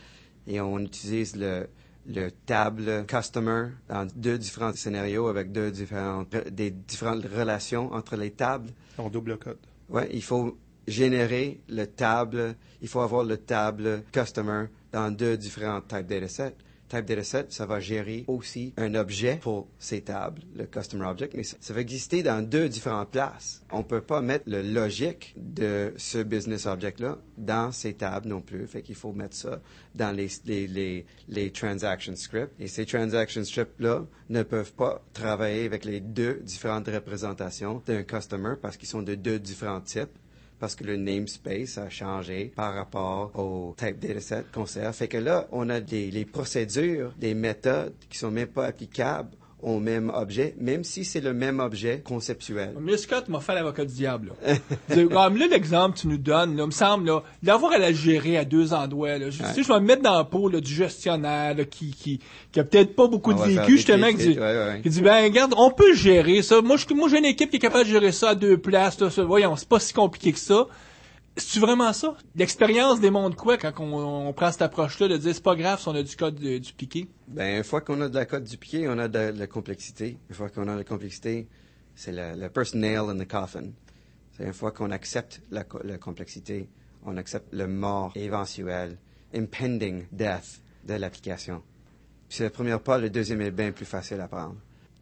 et on utilise le table customer dans deux différents scénarios avec des différentes relations entre les tables. En double code. Ouais, il faut générer il faut avoir le table customer dans deux différents types datasets. Type dataset, ça va gérer aussi un objet pour ces tables, le customer object, mais ça va exister dans deux différentes places. On peut pas mettre le logique de ce business object-là dans ces tables non plus. Fait qu'il faut mettre ça dans les transaction scripts. Et ces transaction scripts-là ne peuvent pas travailler avec les deux différentes représentations d'un customer parce qu'ils sont de deux différents types. Parce que le namespace a changé par rapport au type dataset qu'on sert. Fait que là, on a les procédures, des méthodes qui sont même pas applicables au même objet, même si c'est le même objet conceptuel. Mais Scott m'a fait l'avocat du diable. Comme là, l'exemple que tu nous donnes, là, me semble, là, l'avoir à la gérer à deux endroits, là, je vais me mettre dans la peau là, du gestionnaire là, qui a peut-être pas beaucoup de vécu, justement, qui dit, ben regarde, on peut gérer ça. Moi, j'ai une équipe qui est capable de gérer ça à deux places. Là, voyons, c'est pas si compliqué que ça. C'est-tu vraiment ça? L'expérience démontre quoi quand on prend cette approche-là de dire c'est pas grave si on a du code dupliqué? Ben, une fois qu'on a de la code dupliquée, on a de la complexité. Une fois qu'on a de la complexité, c'est le first nail in the coffin. C'est une fois qu'on accepte la complexité, on accepte le mort éventuel, impending death de l'application. Puis c'est le premier pas, le deuxième est bien plus facile à prendre.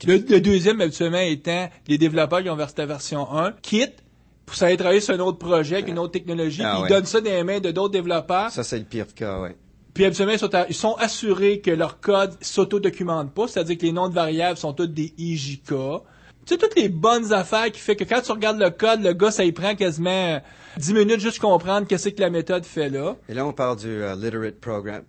Le deuxième, habituellement, étant les développeurs qui ont versé la version 1, quittent pour ça aller travailler sur un autre projet, avec une autre technologie, puis ils donnent ça dans les mains de d'autres développeurs. Ça, c'est le pire cas, oui. Puis habituellement, ils sont assurés que leur code s'auto-documente pas, c'est-à-dire que les noms de variables sont tous des IJK. Tu sais, toutes les bonnes affaires qui fait que quand tu regardes le code, le gars, ça y prend quasiment 10 minutes juste comprendre qu'est-ce que la méthode fait là. Et là, on parle du literate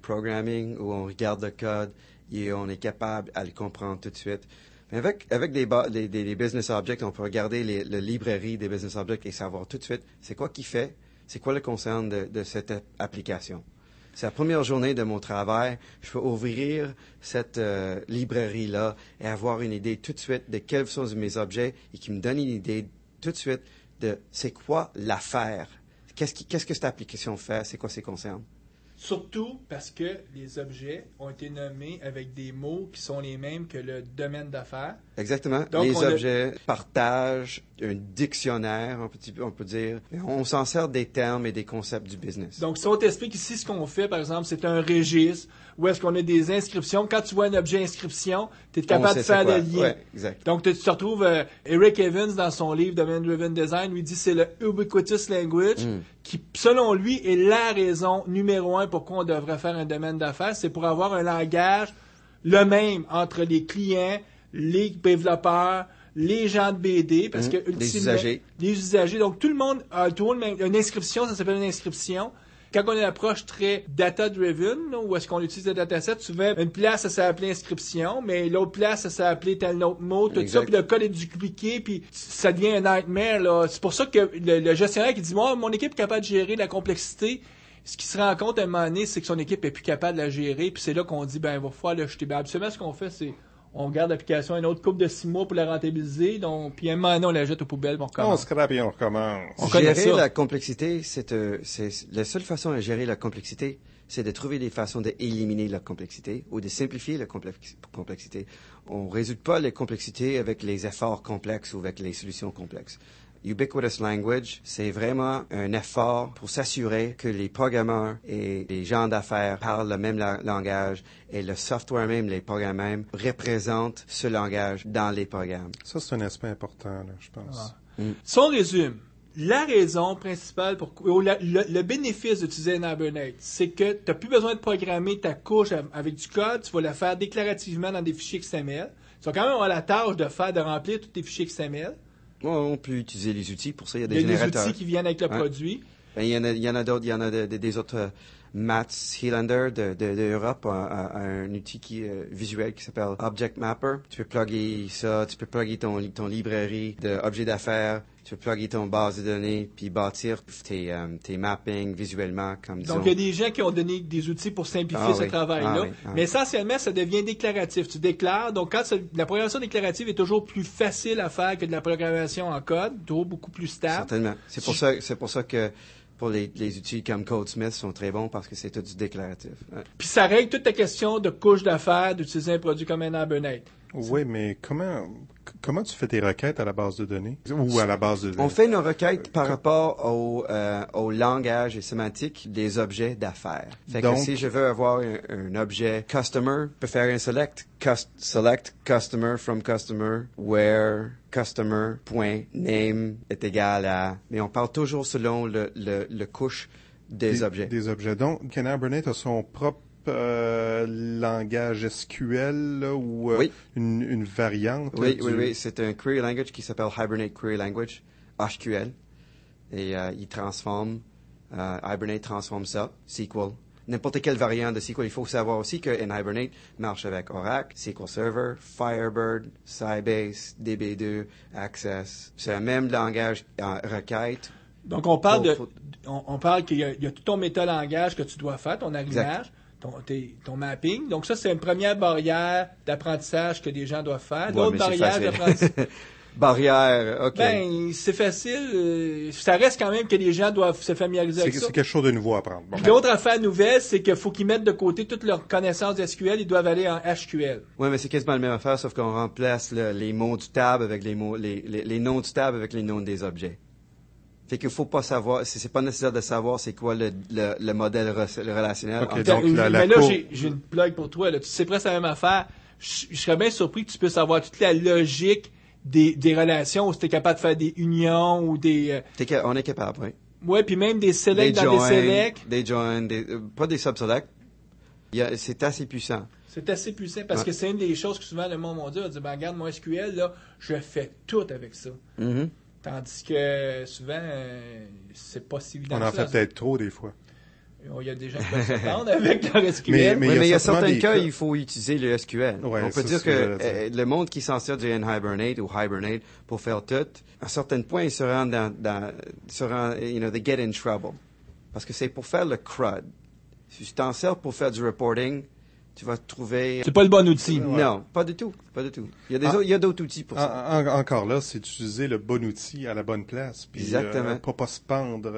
programming, où on regarde le code et on est capable à le comprendre tout de suite. Mais avec des business objects, on peut regarder la librairie des business objects et savoir tout de suite c'est quoi qui fait, c'est quoi le concern de cette application. C'est la première journée de mon travail, je peux ouvrir cette librairie-là et avoir une idée tout de suite de quels sont mes objets et qui me donne une idée tout de suite de c'est quoi l'affaire. Qu'est-ce que cette application fait, c'est quoi ses concerns. Surtout parce que les objets ont été nommés avec des mots qui sont les mêmes que le domaine d'affaires. Exactement. Donc, les objets partagent un dictionnaire, on peut dire. On s'en sert des termes et des concepts du business. Donc, si on t'explique ici ce qu'on fait, par exemple, c'est un registre où est-ce qu'on a des inscriptions. Quand tu vois un objet inscription, tu es capable de faire le lien. Ouais, exact. Donc, tu te retrouves, Eric Evans, dans son livre Domain Driven Design, lui dit c'est le ubiquitous language qui, selon lui, est la raison numéro 1 pourquoi on devrait faire un domaine d'affaires. C'est pour avoir un langage le même entre les clients, les développeurs, les gens de BD, parce que les usagers. Les usagers. Donc, tout le monde a une inscription, ça s'appelle une inscription. Quand on a une approche très data-driven, où est-ce qu'on utilise le dataset, souvent, une place, ça s'est appelé inscription, mais l'autre place, ça s'est appelé tel autre mot, tout ça, puis le code est dupliqué, puis ça devient un nightmare, là. C'est pour ça que le gestionnaire qui dit, moi, mon équipe est capable de gérer la complexité, ce qui se rend compte à un moment donné, c'est que son équipe est plus capable de la gérer, puis c'est là qu'on dit, ben, il va falloir l'acheter. Ben, absolument, ce qu'on fait, c'est, on garde l'application une autre couple de 6 mois pour la rentabiliser, donc, puis à un moment donné, on la jette aux poubelles, on recommence. On scrape et on recommence. Gérer la complexité, c'est la seule façon de gérer la complexité, c'est de trouver des façons d'éliminer la complexité ou de simplifier la complexité. On ne résout pas les complexités avec les efforts complexes ou avec les solutions complexes. Ubiquitous Language, c'est vraiment un effort pour s'assurer que les programmeurs et les gens d'affaires parlent le même langage et le software même, les programmes même, représentent ce langage dans les programmes. Ça, c'est un aspect important, là, je pense. Si on résume, la raison principale le bénéfice d'utiliser un Hibernate, c'est que tu n'as plus besoin de programmer ta couche avec du code, tu vas la faire déclarativement dans des fichiers XML. Tu vas quand même avoir la tâche de remplir tous tes fichiers XML. On peut utiliser les outils pour ça. Il y a des générateurs. Des outils qui viennent avec le produit. Ben, il y en a d'autres. Il y en a des autres Mats Helander de Europe a un outil visuel qui s'appelle Object Mapper. Tu peux plugger ça, tu peux plugger ton librairie d'objets d'affaires, tu peux plugger ton base de données, puis bâtir tes mappings visuellement, comme disons. Donc, il y a des gens qui ont donné des outils pour simplifier ce travail-là. Mais essentiellement, ça devient déclaratif. Tu déclares. Donc, la programmation déclarative est toujours plus facile à faire que de la programmation en code, toujours beaucoup plus stable. Certainement. C'est pour ça que pour les outils comme CodeSmith sont très bons parce que c'est tout du déclaratif. Ouais. Puis ça règle toute ta question de couche d'affaires d'utiliser un produit comme un Hibernate. Oui, mais comment tu fais tes requêtes à la base de données ou à la base de données? On fait nos requêtes par rapport au langage et sémantique des objets d'affaires. Fait que si je veux avoir un objet customer, je peux faire un select customer from customer where customer.name est égal à... Mais on parle toujours selon le couche des objets. Des objets. Donc, Hibernate a son propre langage SQL là, ou une variante? Oui. C'est un query language qui s'appelle Hibernate Query Language, HQL. Et il transforme, Hibernate transforme ça, SQL. N'importe quelle variante de SQL. Il faut savoir aussi que Hibernate marche avec Oracle, SQL Server, Firebird, Sybase, DB2, Access. C'est le même langage en requête. Donc, on parle qu'il y a tout ton métalangage que tu dois faire, ton arrimage. Ton mapping. Donc, ça, c'est une première barrière d'apprentissage que des gens doivent faire. D'autres barrières d'apprentissage. Barrière, OK. Ben, c'est facile. Ça reste quand même que les gens doivent se familiariser avec ça. C'est quelque chose de nouveau à apprendre. Bon. L'autre affaire nouvelle, c'est qu'il faut qu'ils mettent de côté toutes leurs connaissances SQL. Ils doivent aller en HQL. Oui, mais c'est quasiment la même affaire, sauf qu'on remplace les mots du tab avec les noms du tab avec les noms des objets. Fait qu'il faut pas savoir, c'est pas nécessaire de savoir c'est quoi le modèle relationnel. Okay, donc, mais là, j'ai une plug pour toi. Là. Tu sais presque la même affaire. Je serais bien surpris que tu puisses avoir toute la logique des relations où tu es capable de faire des unions ou des... On est capable, oui. Oui, puis même des selects dans des selects. Des joins, pas des sub-selects. C'est assez puissant. C'est assez puissant parce que c'est une des choses que souvent le monde m'a dit. On dit, ben, regarde, mon SQL, là, je fais tout avec ça. Mm-hmm. Tandis que souvent, c'est pas si évident. On en fait peut-être trop des fois. Il y a des gens qui peuvent s'entendre avec leur SQL. Mais il y a certains cas, il faut utiliser le SQL. Ouais, on peut dire que le monde qui s'en sert du Hibernate ou Hibernate pour faire tout, à un certain point, ils se rendent they get in trouble. Parce que c'est pour faire le CRUD. Si tu t'en sers pour faire du reporting, tu vas trouver... C'est pas le bon outil. Non, pas du tout. Il y a d'autres outils pour ça. Encore là, c'est d'utiliser le bon outil à la bonne place. Puis, exactement. Pas se pendre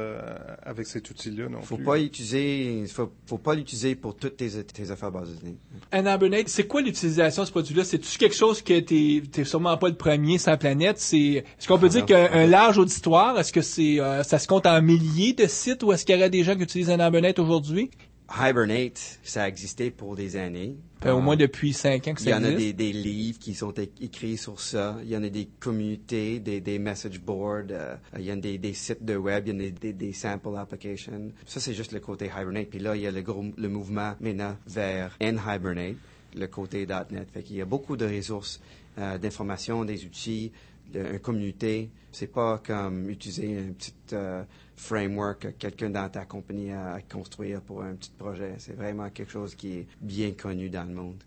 avec cet outil-là non plus. Faut pas l'utiliser pour toutes tes affaires bases de données. Un Hibernate, c'est quoi l'utilisation de ce produit-là? C'est-tu quelque chose que t'es sûrement pas le premier sur la planète? Est-ce qu'on peut dire qu'un large auditoire, est-ce que ça se compte en milliers de sites ou est-ce qu'il y aurait des gens qui utilisent un Hibernate aujourd'hui? Hibernate, ça a existé pour des années. Au moins depuis 5 ans que ça existe. Il y en a des livres qui sont écrits sur ça. Il y en a des communautés, des message boards. Il y en a des sites de web. Il y en a des sample applications. Ça, c'est juste le côté Hibernate. Puis là, il y a le mouvement maintenant vers Hibernate, le côté .NET. Fait qu'il y a beaucoup de ressources d'informations, des outils, une communauté. C'est pas comme utiliser un petit framework que quelqu'un dans ta compagnie a construire pour un petit projet. C'est vraiment quelque chose qui est bien connu dans le monde.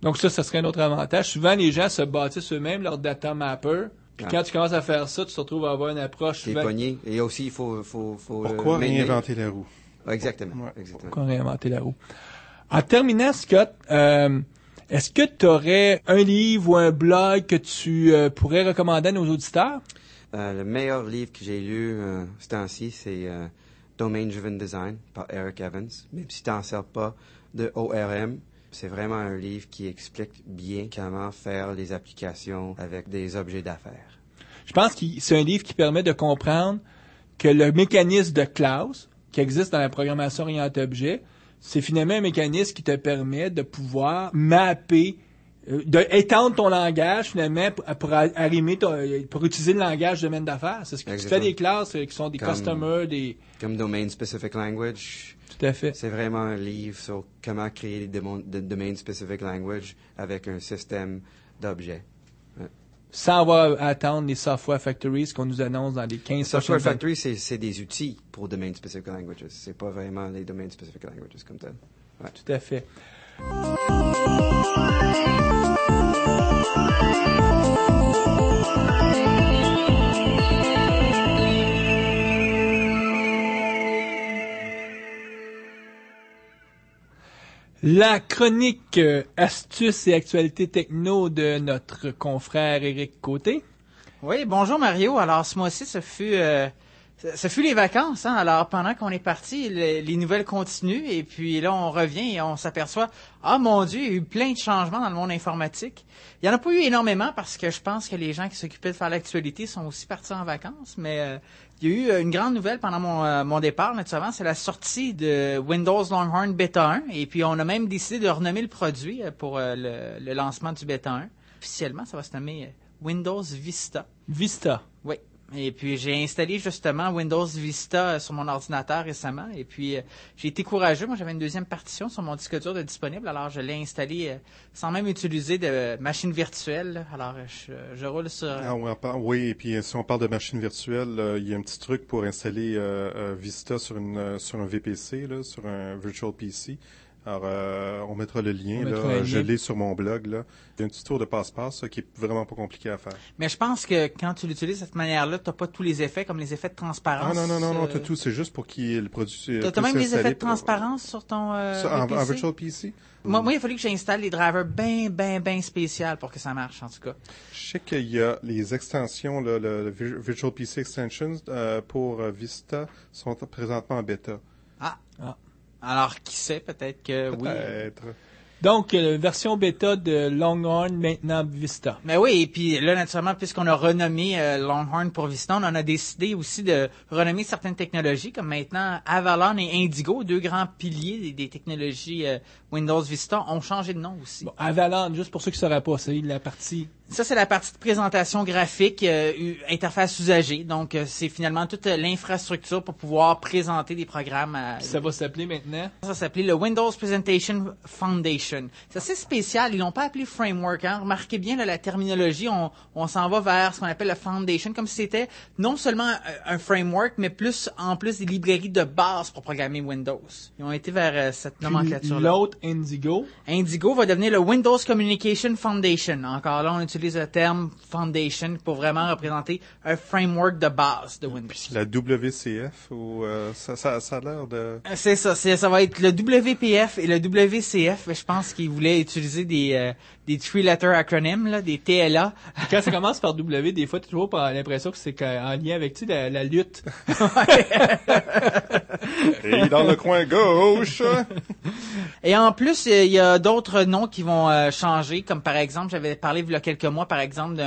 Donc ça serait un autre avantage. Souvent, les gens se bâtissent eux-mêmes leur data mapper. Puis quand tu commences à faire ça, tu te retrouves à avoir une approche... T'es pogné. Et aussi, il faut pourquoi réinventer la roue? Exactement. Ouais. Exactement. Pourquoi réinventer la roue? En terminant, Scott, est-ce que tu aurais un livre ou un blog que tu pourrais recommander à nos auditeurs? Le meilleur livre que j'ai lu ce temps-ci, c'est Domain Driven Design par Eric Evans. Même si tu n'en sers pas de ORM, c'est vraiment un livre qui explique bien comment faire les applications avec des objets d'affaires. Je pense que c'est un livre qui permet de comprendre que le mécanisme de classe qui existe dans la programmation orientée objet, c'est finalement un mécanisme qui te permet de pouvoir mapper, d'étendre ton langage finalement pour arrimer pour utiliser le langage de domaine d'affaires. C'est ce que tu fais des classes qui sont des customers, comme Domain Specific Language. Tout à fait. C'est vraiment un livre sur comment créer des Domain Specific Language avec un système d'objets. Ouais. sans avoir à attendre les Software Factories qu'on nous annonce dans les 15 Software prochaines Factory, c'est des outils pour Domain Specific Languages. C'est pas vraiment les Domain Specific Languages comme tel. Ouais. Tout à fait. La chronique astuces et actualités techno de notre confrère Éric Côté. Oui, bonjour Mario. Alors ce mois-ci, ce fut les vacances. Hein? Alors pendant qu'on est parti, les nouvelles continuent et puis là on revient et on s'aperçoit, ah mon Dieu, il y a eu plein de changements dans le monde informatique. Il y en a pas eu énormément parce que je pense que les gens qui s'occupaient de faire l'actualité sont aussi partis en vacances, mais il y a eu une grande nouvelle pendant mon départ, naturellement, c'est la sortie de Windows Longhorn Beta 1 et puis on a même décidé de renommer le produit pour le lancement du Beta 1. Officiellement, ça va se nommer Windows Vista. Vista. Oui. Et puis, j'ai installé justement Windows Vista sur mon ordinateur récemment. Et puis, j'ai été courageux. Moi, j'avais une deuxième partition sur mon disque dur de disponible. Alors, je l'ai installé sans même utiliser de machine virtuelle. Alors, je roule sur... Oui, et puis si on parle de machine virtuelle, il y a un petit truc pour installer Vista sur un VPC, là, sur un Virtual PC. Alors, on mettra le lien, là. Je l'ai sur mon blog, là. Il y a un petit tour de passe-passe, qui est vraiment pas compliqué à faire. Mais je pense que quand tu l'utilises de cette manière-là, t'as pas tous les effets, comme les effets de transparence. Non, t'as tout. C'est juste pour qu'il le produit. T'as même les effets de transparence sur ton en Virtual PC? Moi, il a fallu que j'installe les drivers bien spéciales pour que ça marche, en tout cas. Je sais qu'il y a les extensions, là, le Virtual PC Extensions pour Vista sont présentement en bêta. Alors, qui sait, peut-être que oui. Peut-être. Donc, version bêta de Longhorn, maintenant Vista. Mais oui, et puis là, naturellement, puisqu'on a renommé Longhorn pour Vista, on en a décidé aussi de renommer certaines technologies, comme maintenant Avalon et Indigo, deux grands piliers des technologies Windows Vista, ont changé de nom aussi. Bon, Avalon, juste pour ceux qui ne sauraient pas, c'est la partie... Ça, c'est la partie de présentation graphique, interface usagée. Donc, c'est finalement toute l'infrastructure pour pouvoir présenter des programmes. Ça va s'appeler maintenant? Ça s'appelait le Windows Presentation Foundation. C'est assez spécial. Ils l'ont pas appelé framework. Hein. Remarquez bien là, la terminologie. On s'en va vers ce qu'on appelle le foundation, comme si c'était non seulement un framework, mais en plus des librairies de base pour programmer Windows. Ils ont été vers cette nomenclature-là. L'autre, Indigo. Indigo va devenir le Windows Communication Foundation. Encore là, on utilise le terme Foundation pour vraiment représenter un framework de base de Windows. Puis la WCF, ou ça a l'air de... C'est ça, ça va être le WPF et le WCF. Je pense qu'ils voulaient utiliser des three-letter acronyms, là, des TLA. Quand ça commence par W, des fois, tu as toujours l'impression que c'est en lien avec la lutte. Et dans le coin gauche! Et en plus, il y a d'autres noms qui vont changer, comme par exemple, j'avais parlé il y a quelques mois, par exemple,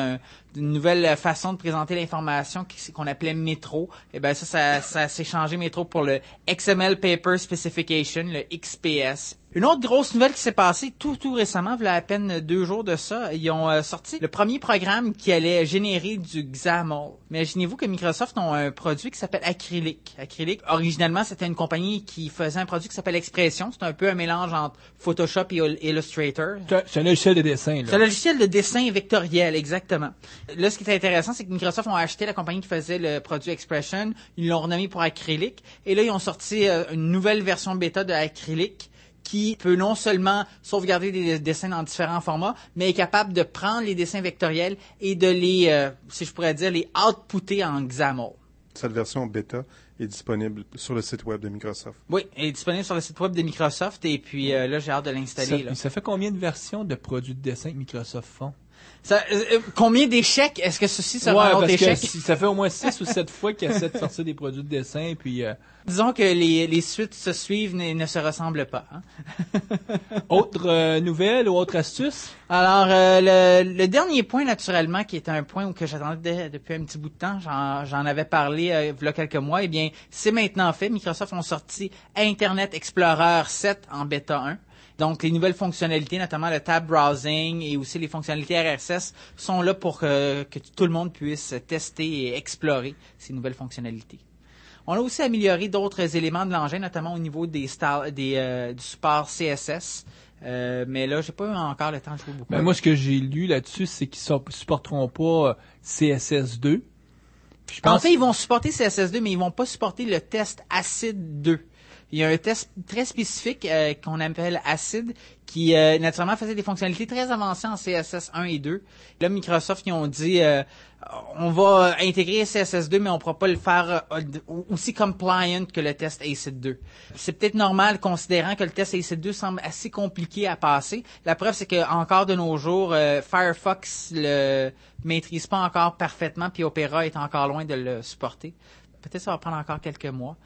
d'une nouvelle façon de présenter l'information qu'on appelait Metro. Et ben ça s'est changé Metro pour le XML Paper Specification, le XPS. Une autre grosse nouvelle qui s'est passée tout récemment, il y a à peine 2 jours de ça, ils ont sorti le premier programme qui allait générer du XAML. Mais imaginez-vous que Microsoft ont un produit qui s'appelle Acrylic. Acrylic, originalement, c'était une compagnie qui faisait un produit qui s'appelle Expression. C'est un peu un mélange entre Photoshop et Illustrator. C'est un logiciel de dessin, là. C'est un logiciel de dessin vectoriel, exactement. Là, ce qui est intéressant, c'est que Microsoft ont acheté la compagnie qui faisait le produit Expression, ils l'ont renommé pour Acrylic, et là, ils ont sorti une nouvelle version bêta de Acrylic qui peut non seulement sauvegarder des dessins dans différents formats, mais est capable de prendre les dessins vectoriels et de les, si je pourrais dire, les outputter en XAML. Cette version bêta est disponible sur le site web de Microsoft. Oui, elle est disponible sur le site web de Microsoft, et puis là, j'ai hâte de l'installer. Ça fait combien de versions de produits de dessin que Microsoft font? Combien d'échecs? Est-ce que ceci sera un autre échec? Ça fait au moins 6 ou 7 fois qu'ils essaient de sortir des produits de dessin, puis... Disons que les suites se suivent et ne se ressemblent pas. Hein? Autre nouvelle ou autre astuce? Alors, le dernier point, naturellement, qui est un point que j'attendais depuis un petit bout de temps, j'en avais parlé il y a quelques mois, eh bien, c'est maintenant fait. Microsoft ont sorti Internet Explorer 7 en bêta 1. Donc, les nouvelles fonctionnalités, notamment le tab browsing et aussi les fonctionnalités RSS, sont là pour que tout le monde puisse tester et explorer ces nouvelles fonctionnalités. On a aussi amélioré d'autres éléments de l'engin, notamment au niveau du support CSS. Mais là, j'ai pas eu encore le temps de jouer beaucoup. Ben, moi, ce que j'ai lu là-dessus, c'est qu'ils supporteront pas CSS2. Puis je pense En fait, ils vont supporter CSS2, mais ils vont pas supporter le test ACID 2. Il y a un test très spécifique qu'on appelle ACID qui naturellement faisait des fonctionnalités très avancées en CSS 1 et 2. Là, Microsoft, ils ont dit on va intégrer CSS 2, mais on ne pourra pas le faire aussi compliant que le test ACID 2. C'est peut-être normal, considérant que le test ACID 2 semble assez compliqué à passer. La preuve, c'est que encore de nos jours, Firefox le maîtrise pas encore parfaitement, puis Opera est encore loin de le supporter. Peut-être que ça va prendre encore quelques mois.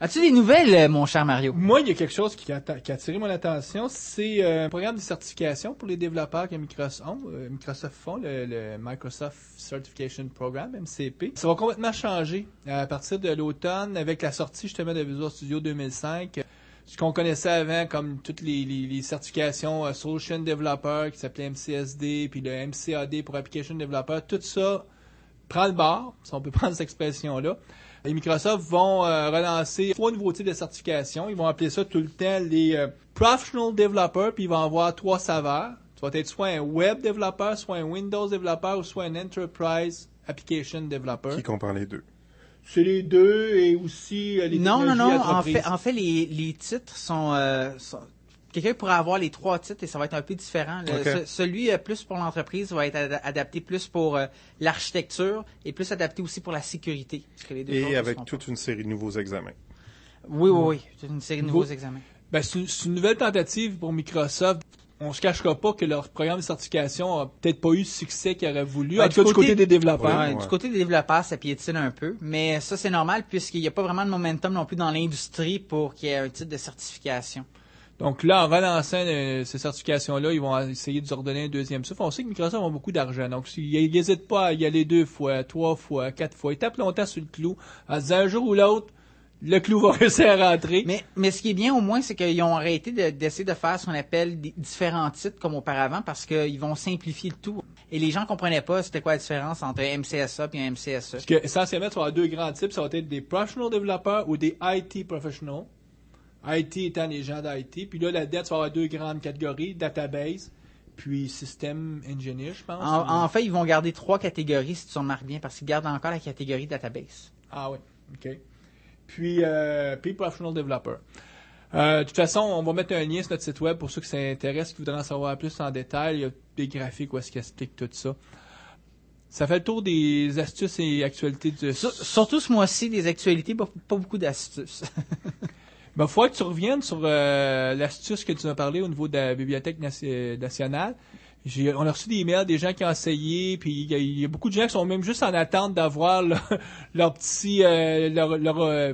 As-tu des nouvelles, mon cher Mario? Moi, il y a quelque chose qui a attiré mon attention, c'est un programme de certification pour les développeurs que Microsoft font, le Microsoft Certification Program, MCP. Ça va complètement changer à partir de l'automne avec la sortie justement de Visual Studio 2005. Ce qu'on connaissait avant comme toutes les certifications Solution Developer qui s'appelait MCSD, puis le MCAD pour Application Developer, tout ça prend le bord, si on peut prendre cette expression-là. Et Microsoft vont relancer 3 nouveaux types de certification. Ils vont appeler ça tout le temps les Professional Developer, puis ils vont avoir 3 saveurs. Tu vas être soit un Web Developer, soit un Windows Developer, ou soit un Enterprise Application Developer. Qui comprend les deux? C'est les deux, et aussi les technologies entreprises. En fait, les titres sont quelqu'un pourrait avoir les 3 titres et ça va être un peu différent. Celui plus pour l'entreprise va être adapté plus pour l'architecture et plus adapté aussi pour la sécurité. Parce que les deux et avec toute une série de nouveaux examens. Oui. Toute une série de nouveaux examens. Ben, c'est une nouvelle tentative pour Microsoft. On se cachera pas que leur programme de certification a peut-être pas eu le succès qu'ils auraient voulu. En tout cas, du côté des développeurs. Du côté des développeurs, ça piétine un peu. Mais ça, c'est normal puisqu'il n'y a pas vraiment de momentum non plus dans l'industrie pour qu'il y ait un titre de certification. Donc là, en relançant ces certifications-là, ils vont essayer de se redonner un deuxième souffle. On sait que Microsoft a beaucoup d'argent. Donc, ils n'hésitent pas à y aller 2 fois, 3 fois, 4 fois. Ils tapent longtemps sur le clou. En se disant un jour ou l'autre, le clou va réussir à rentrer. Mais ce qui est bien au moins, c'est qu'ils ont arrêté d'essayer de faire ce qu'on appelle des différents titres comme auparavant parce qu'ils vont simplifier le tout. Et les gens comprenaient pas c'était quoi la différence entre un MCSA et un MCSE. Parce que, essentiellement, tu vas avoir 2 grands types. Ça va être des Professional Developers ou des IT Professional. IT étant les gens d'IT. Puis là, là-dedans, tu vas avoir 2 grandes catégories, database, puis système engineer, je pense. En fait, ils vont garder 3 catégories, si tu remarques bien, parce qu'ils gardent encore la catégorie database. Ah oui, OK. Puis Professional Developer. De toute façon, on va mettre un lien sur notre site web pour ceux qui s'intéressent, qui voudraient en savoir plus en détail. Il y a des graphiques où est-ce qu'ils expliquent tout ça. Ça fait le tour des astuces et actualités de... Surtout ce mois-ci, des actualités, pas beaucoup d'astuces. Il faut que tu reviennes sur l'astuce que tu as parlé au niveau de la Bibliothèque nationale. On a reçu des emails des gens qui ont essayé, puis il y a beaucoup de gens qui sont même juste en attente d'avoir leur petit...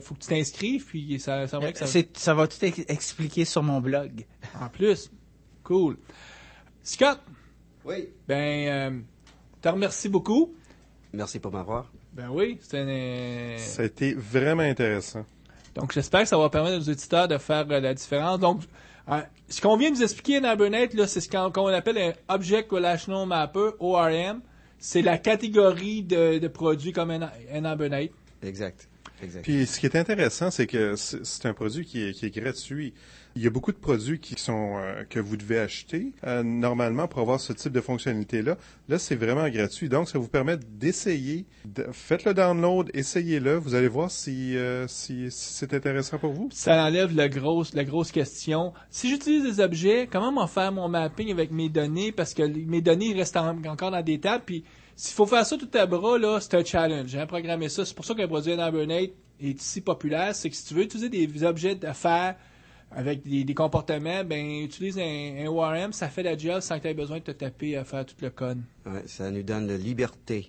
faut que tu t'inscrives, puis ça vrai que ça va tout expliquer sur mon blog. En plus, cool. Scott? Oui. Te remercie beaucoup. Merci pour m'avoir. Ben oui, ça a été vraiment intéressant. Donc, j'espère que ça va permettre aux auditeurs de faire la différence. Donc, ce qu'on vient de vous expliquer en Hibernate, là, c'est ce qu'on appelle un Object Relational Mapper, ORM. C'est la catégorie de produits comme un Hibernate. Exact. Puis, ce qui est intéressant, c'est que c'est un produit qui est gratuit. Il y a beaucoup de produits qui sont que vous devez acheter normalement pour avoir ce type de fonctionnalité-là. Là, c'est vraiment gratuit. Donc, ça vous permet d'essayer. Faites le download, essayez-le. Vous allez voir si c'est intéressant pour vous. Ça enlève la grosse question. Si j'utilise des objets, comment m'en faire mon mapping avec mes données? Parce que mes données restent encore dans des tables. Puis, s'il faut faire ça tout à bras, là, c'est un challenge. Hein, programmer ça. C'est pour ça qu'un produit Hibernate est si populaire. C'est que si tu veux utiliser des objets d'affaires avec des comportements, utilise un ORM, ça fait la job sans que tu aies besoin de te taper à faire tout le code. Ouais, ça nous donne la liberté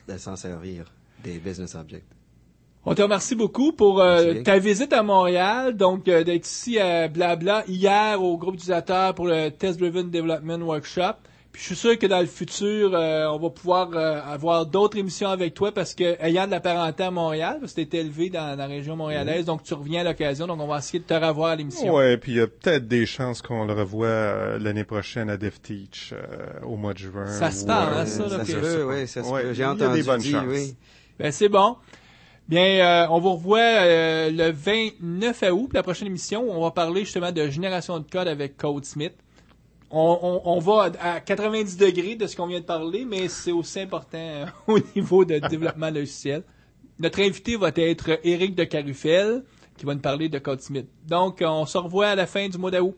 de s'en servir des business objects. On te remercie beaucoup pour ta visite à Montréal, donc d'être ici à Blabla hier au groupe d'utilisateurs pour le Test Driven Development Workshop. Puis je suis sûr que dans le futur, on va pouvoir avoir d'autres émissions avec toi parce que ayant de la parenté à Montréal, parce que tu es élevé dans la région montréalaise, donc tu reviens à l'occasion, donc on va essayer de te revoir à l'émission. Oui, puis il y a peut-être des chances qu'on le revoie l'année prochaine à DevTeach au mois de juin. Ça se parle, ça, là. Ça se peut, oui, ça se peut. J'ai entendu des bonnes chances. Oui. C'est bon. Bien, on vous revoit le 29 août pour la prochaine émission où on va parler justement de génération de code avec CodeSmith. On va à 90 degrés de ce qu'on vient de parler, mais c'est aussi important au niveau de développement logiciel. Notre invité va être Éric de Carufel, qui va nous parler de CodeSmith. Donc, on se revoit à la fin du mois d'août.